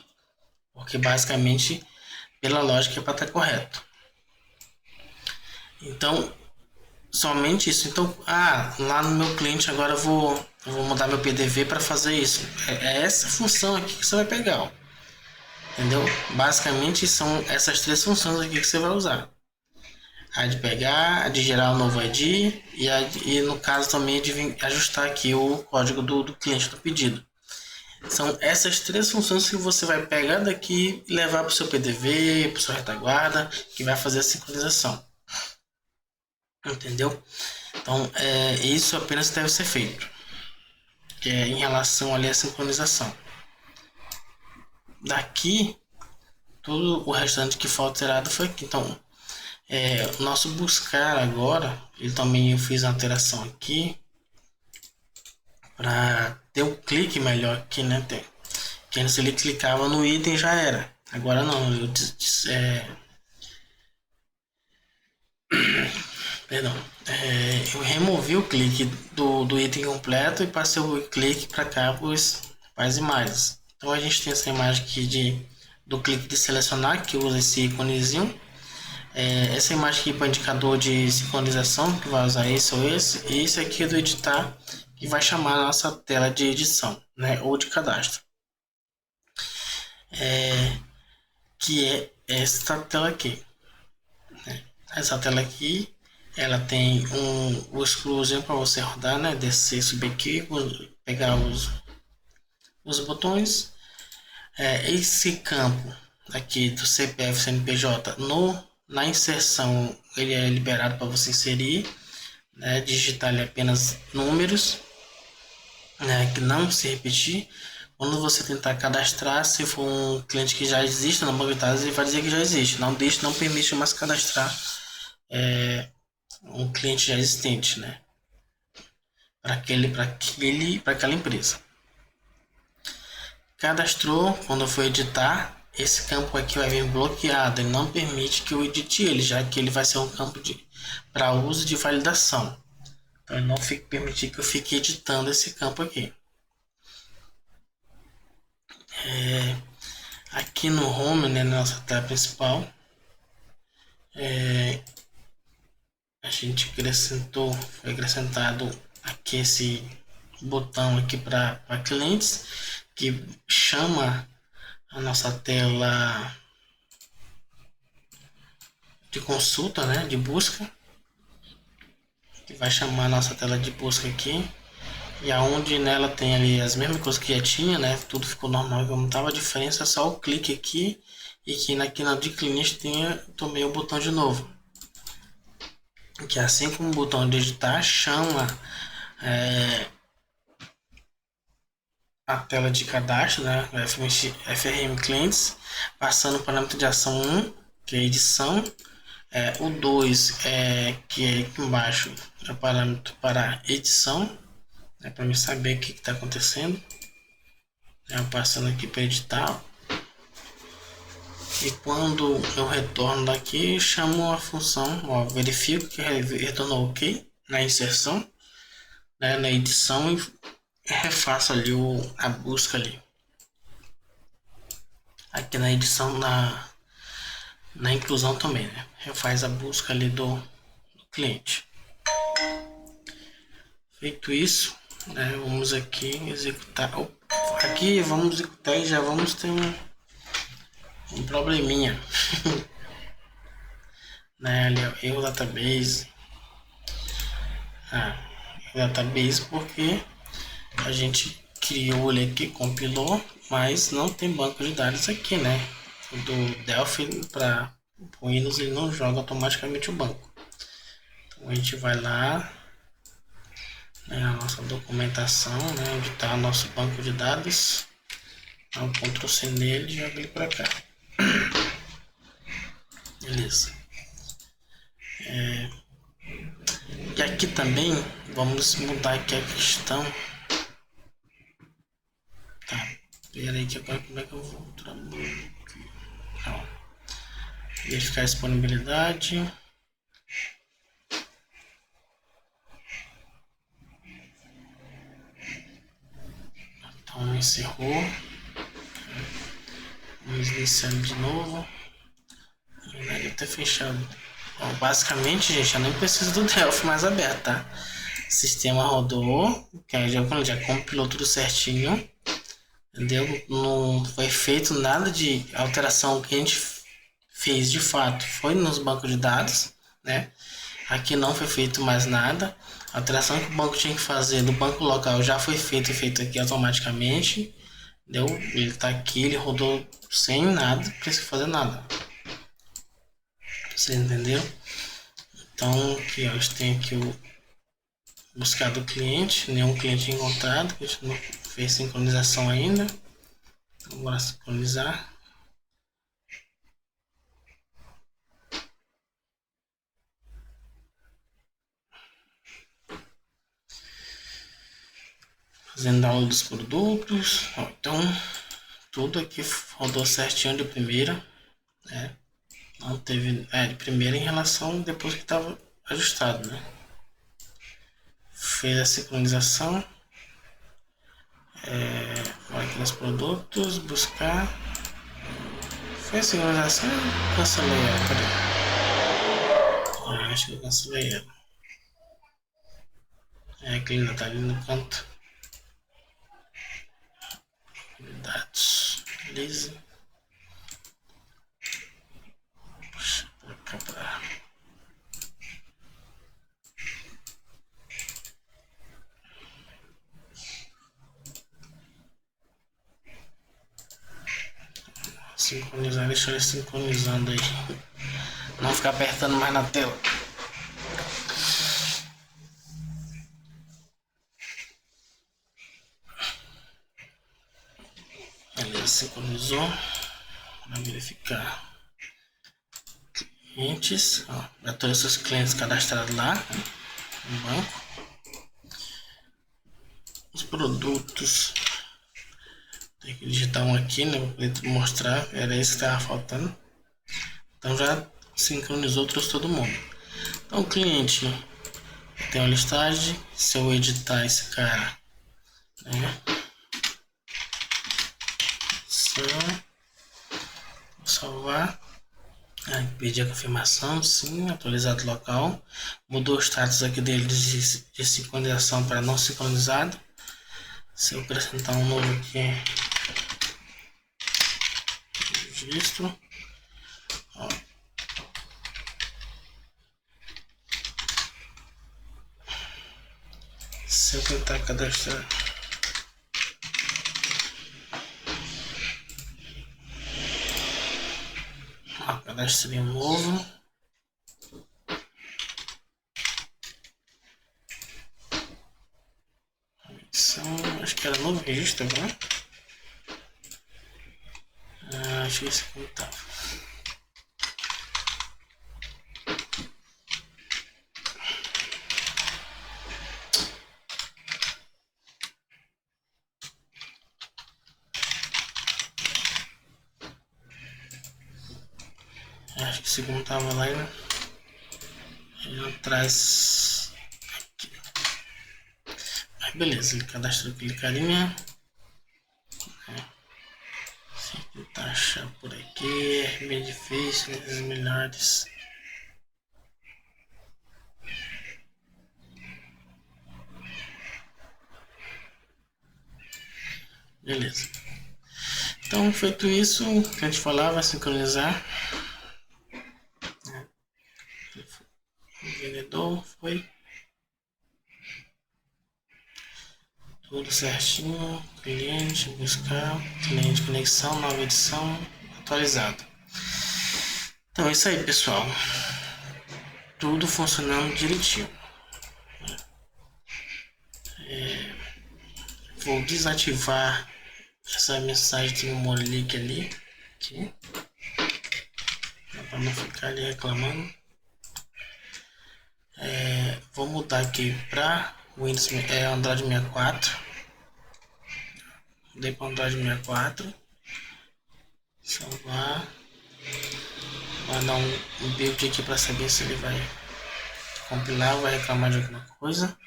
porque basicamente pela lógica é para estar correto. Então somente isso. Então, lá no meu cliente agora eu vou mudar meu PDV para fazer isso. É essa função aqui que você vai pegar, ó. Entendeu? Basicamente são essas três funções aqui que você vai usar: a de pegar, a de gerar um novo ID e no caso também de ajustar aqui o código do cliente do pedido. São essas três funções que você vai pegar daqui e levar para o seu PDV, para o seu retaguarda, que vai fazer a sincronização. Entendeu? Então, isso apenas deve ser feito, que é em relação ali à sincronização. Daqui, todo o restante que foi alterado foi aqui. Então, o nosso buscar agora, eu também fiz uma alteração aqui para ter um clique melhor aqui, né? Que antes ele clicava no item já era. Agora não, eu removi o clique do item completo e passei o clique para cá para as imagens. Então a gente tem essa imagem aqui do clique de selecionar, que usa esse íconezinho. Essa imagem aqui para indicador de sincronização, que vai usar esse ou esse. E esse aqui é do editar, que vai chamar a nossa tela de edição, né, ou de cadastro. Que é esta tela aqui. Essa tela aqui, ela tem o scrollzinho para você rodar, né? Descer, subir aqui, pegar os botões. Esse campo aqui do CPF CNPJ na inserção, ele é liberado para você inserir, né? Digitar ali apenas números, né? Que não se repetir. Quando você tentar cadastrar, se for um cliente que já existe no banco de dados, ele vai dizer que já existe. Não deixa, não permite mais cadastrar um cliente já existente, né? Para aquela empresa. Cadastrou, quando for editar, esse campo aqui vai vir bloqueado. Ele não permite que eu edite ele, já que ele vai ser um campo para uso de validação. Então ele não fica permitir que eu fique editando esse campo aqui. Aqui no Home, né, na nossa tela principal, a gente foi acrescentado aqui esse botão aqui para clientes, que chama a nossa tela de consulta, né, de busca, que vai chamar a nossa tela de busca aqui, e aonde nela tem ali as mesmas coisas que já tinha, né, tudo ficou normal como estava. A diferença é só o clique aqui, e que aqui na de cliente tomei o botão de novo, que assim como o botão de editar chama a tela de cadastro, né, FRM Clients, passando o parâmetro de ação 1, que é edição, o 2 que é aqui embaixo, é o parâmetro para edição, né, para me saber o que está acontecendo. Passando aqui para editar, e quando eu retorno daqui, chamo a função, verifico que retornou ok na inserção, né, na edição, e refaço ali a busca ali. Aqui na edição, na inclusão também, né, refaz a busca ali do cliente. Feito isso, né, vamos aqui executar. Aqui vamos executar e já vamos ter um probleminha. Né, ali, erro database. Database porque a gente criou ele aqui, compilou, mas não tem banco de dados aqui, né? O do Delphi para o Windows ele não joga automaticamente o banco. Então a gente vai lá, né, a nossa documentação, né, onde está nosso banco de dados, dá um Ctrl C nele e joga ele para cá. Beleza. E aqui também vamos mudar aqui a questão. Tá, pera aí que agora como é que eu vou verificar a disponibilidade. Então encerrou. Vamos iniciar de novo. Deve ter fechado. Bom, basicamente, gente, eu nem preciso do Delphi mais aberto, tá? O sistema rodou, que aí já compilou tudo certinho, entendeu? Não foi feito nada de alteração que a gente fez de fato. Foi nos bancos de dados, né? Aqui não foi feito mais nada. A alteração que o banco tinha que fazer do banco local já foi feito aqui automaticamente. Entendeu? Ele tá aqui, ele rodou sem nada, não precisa fazer nada. Você entendeu? Então aqui ó, a gente tem aqui o buscar do cliente, nenhum cliente encontrado, a gente não fez sincronização ainda. Então, bora sincronizar. Fazendo download dos produtos. Então tudo aqui rodou certinho de primeira, né? Não teve de primeira em relação depois que estava ajustado, né? Fez a sincronização. Vai aqui nos produtos, buscar. Fez a sincronização, cancelei ela, cadê? Acho que eu cancelei ela. Aqui ainda tá ali no canto. Dados, beleza. Puxa pra cá pra... Sincronizar, deixa ele sincronizando aí. Não ficar apertando mais na tela. Já sincronizou. Vamos verificar. Clientes, ó, já todos os seus clientes cadastrados lá no banco. Os produtos, tem que digitar um aqui, né, para poder mostrar, era isso que estava faltando. Então já sincronizou, trouxe todo mundo. Então o cliente tem uma listagem, se eu editar esse cara, né, só vou salvar. Pedi a confirmação, sim, atualizado local. Mudou o status aqui dele de sincronização para não sincronizado. Se eu acrescentar um novo aqui, registro. Ó. Se eu tentar cadastrar, cadastrei um novo. Acho que era novo registro agora. Acho que esse aqui estava. Acho que o segundo tava lá e não traz aqui. Mas beleza, ele cadastrou aquele carinha. Tentar achar por aqui, é bem difícil, os melhores. Beleza. Então, feito isso, que a gente falava, vai sincronizar. O vendedor foi tudo certinho. Cliente, buscar, cliente, conexão, nova edição, atualizado. Então é isso aí, pessoal. Tudo funcionando direitinho. Vou desativar essa mensagem de memory leak ali. Aqui. Para não ficar ali reclamando. Vou mudar aqui para Windows Android 64. Mudei para Android 64. Salvar. Vou dar um build aqui para saber se ele vai compilar ou vai reclamar de alguma coisa.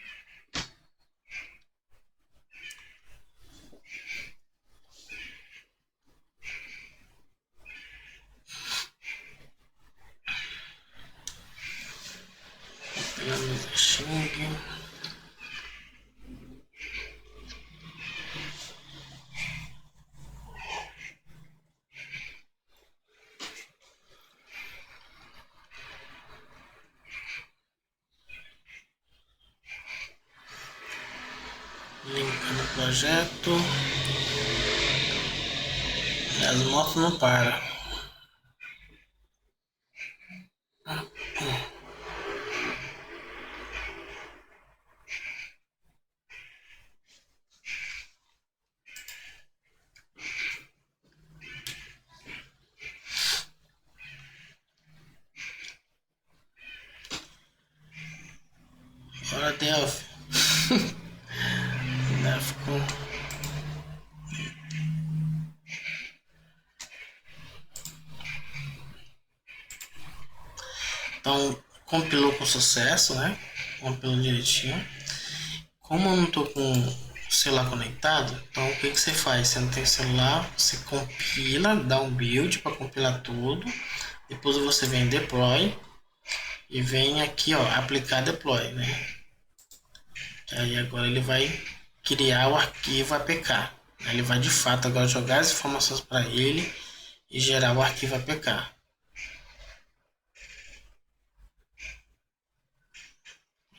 Pegando o Xing. Linkando o projeto. E as motos não param. Bora, Delphi. Então, compilou com sucesso, né? Compilou direitinho. Como eu não tô com o celular conectado, então o que que você faz? Você não tem celular, você compila, dá um build para compilar tudo. Depois você vem em deploy e vem aqui, ó, aplicar deploy, né? Aí agora ele vai criar o arquivo APK. Ele vai de fato agora jogar as informações para ele e gerar o arquivo APK.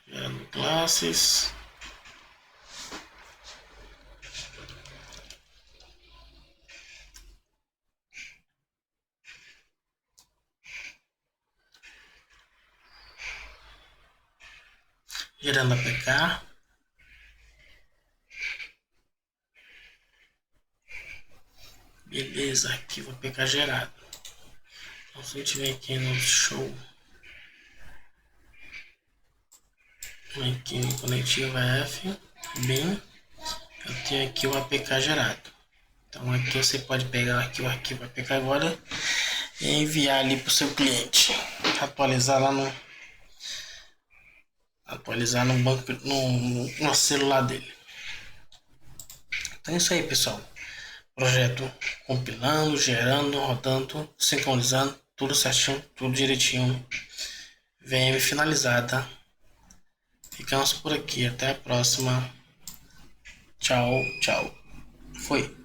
Gerando classes. Gerando APK. Beleza, arquivo APK gerado. Então se a gente vem aqui no show, aqui no conectivo F, bem, eu tenho aqui o APK gerado. Então aqui você pode pegar aqui o arquivo APK agora e enviar ali para o seu cliente, atualizar lá no banco, no celular dele. Então é isso aí, pessoal. Projeto compilando, gerando, rodando, sincronizando, tudo certinho, tudo direitinho. VM finalizada. Ficamos por aqui. Até a próxima. Tchau, tchau. Foi.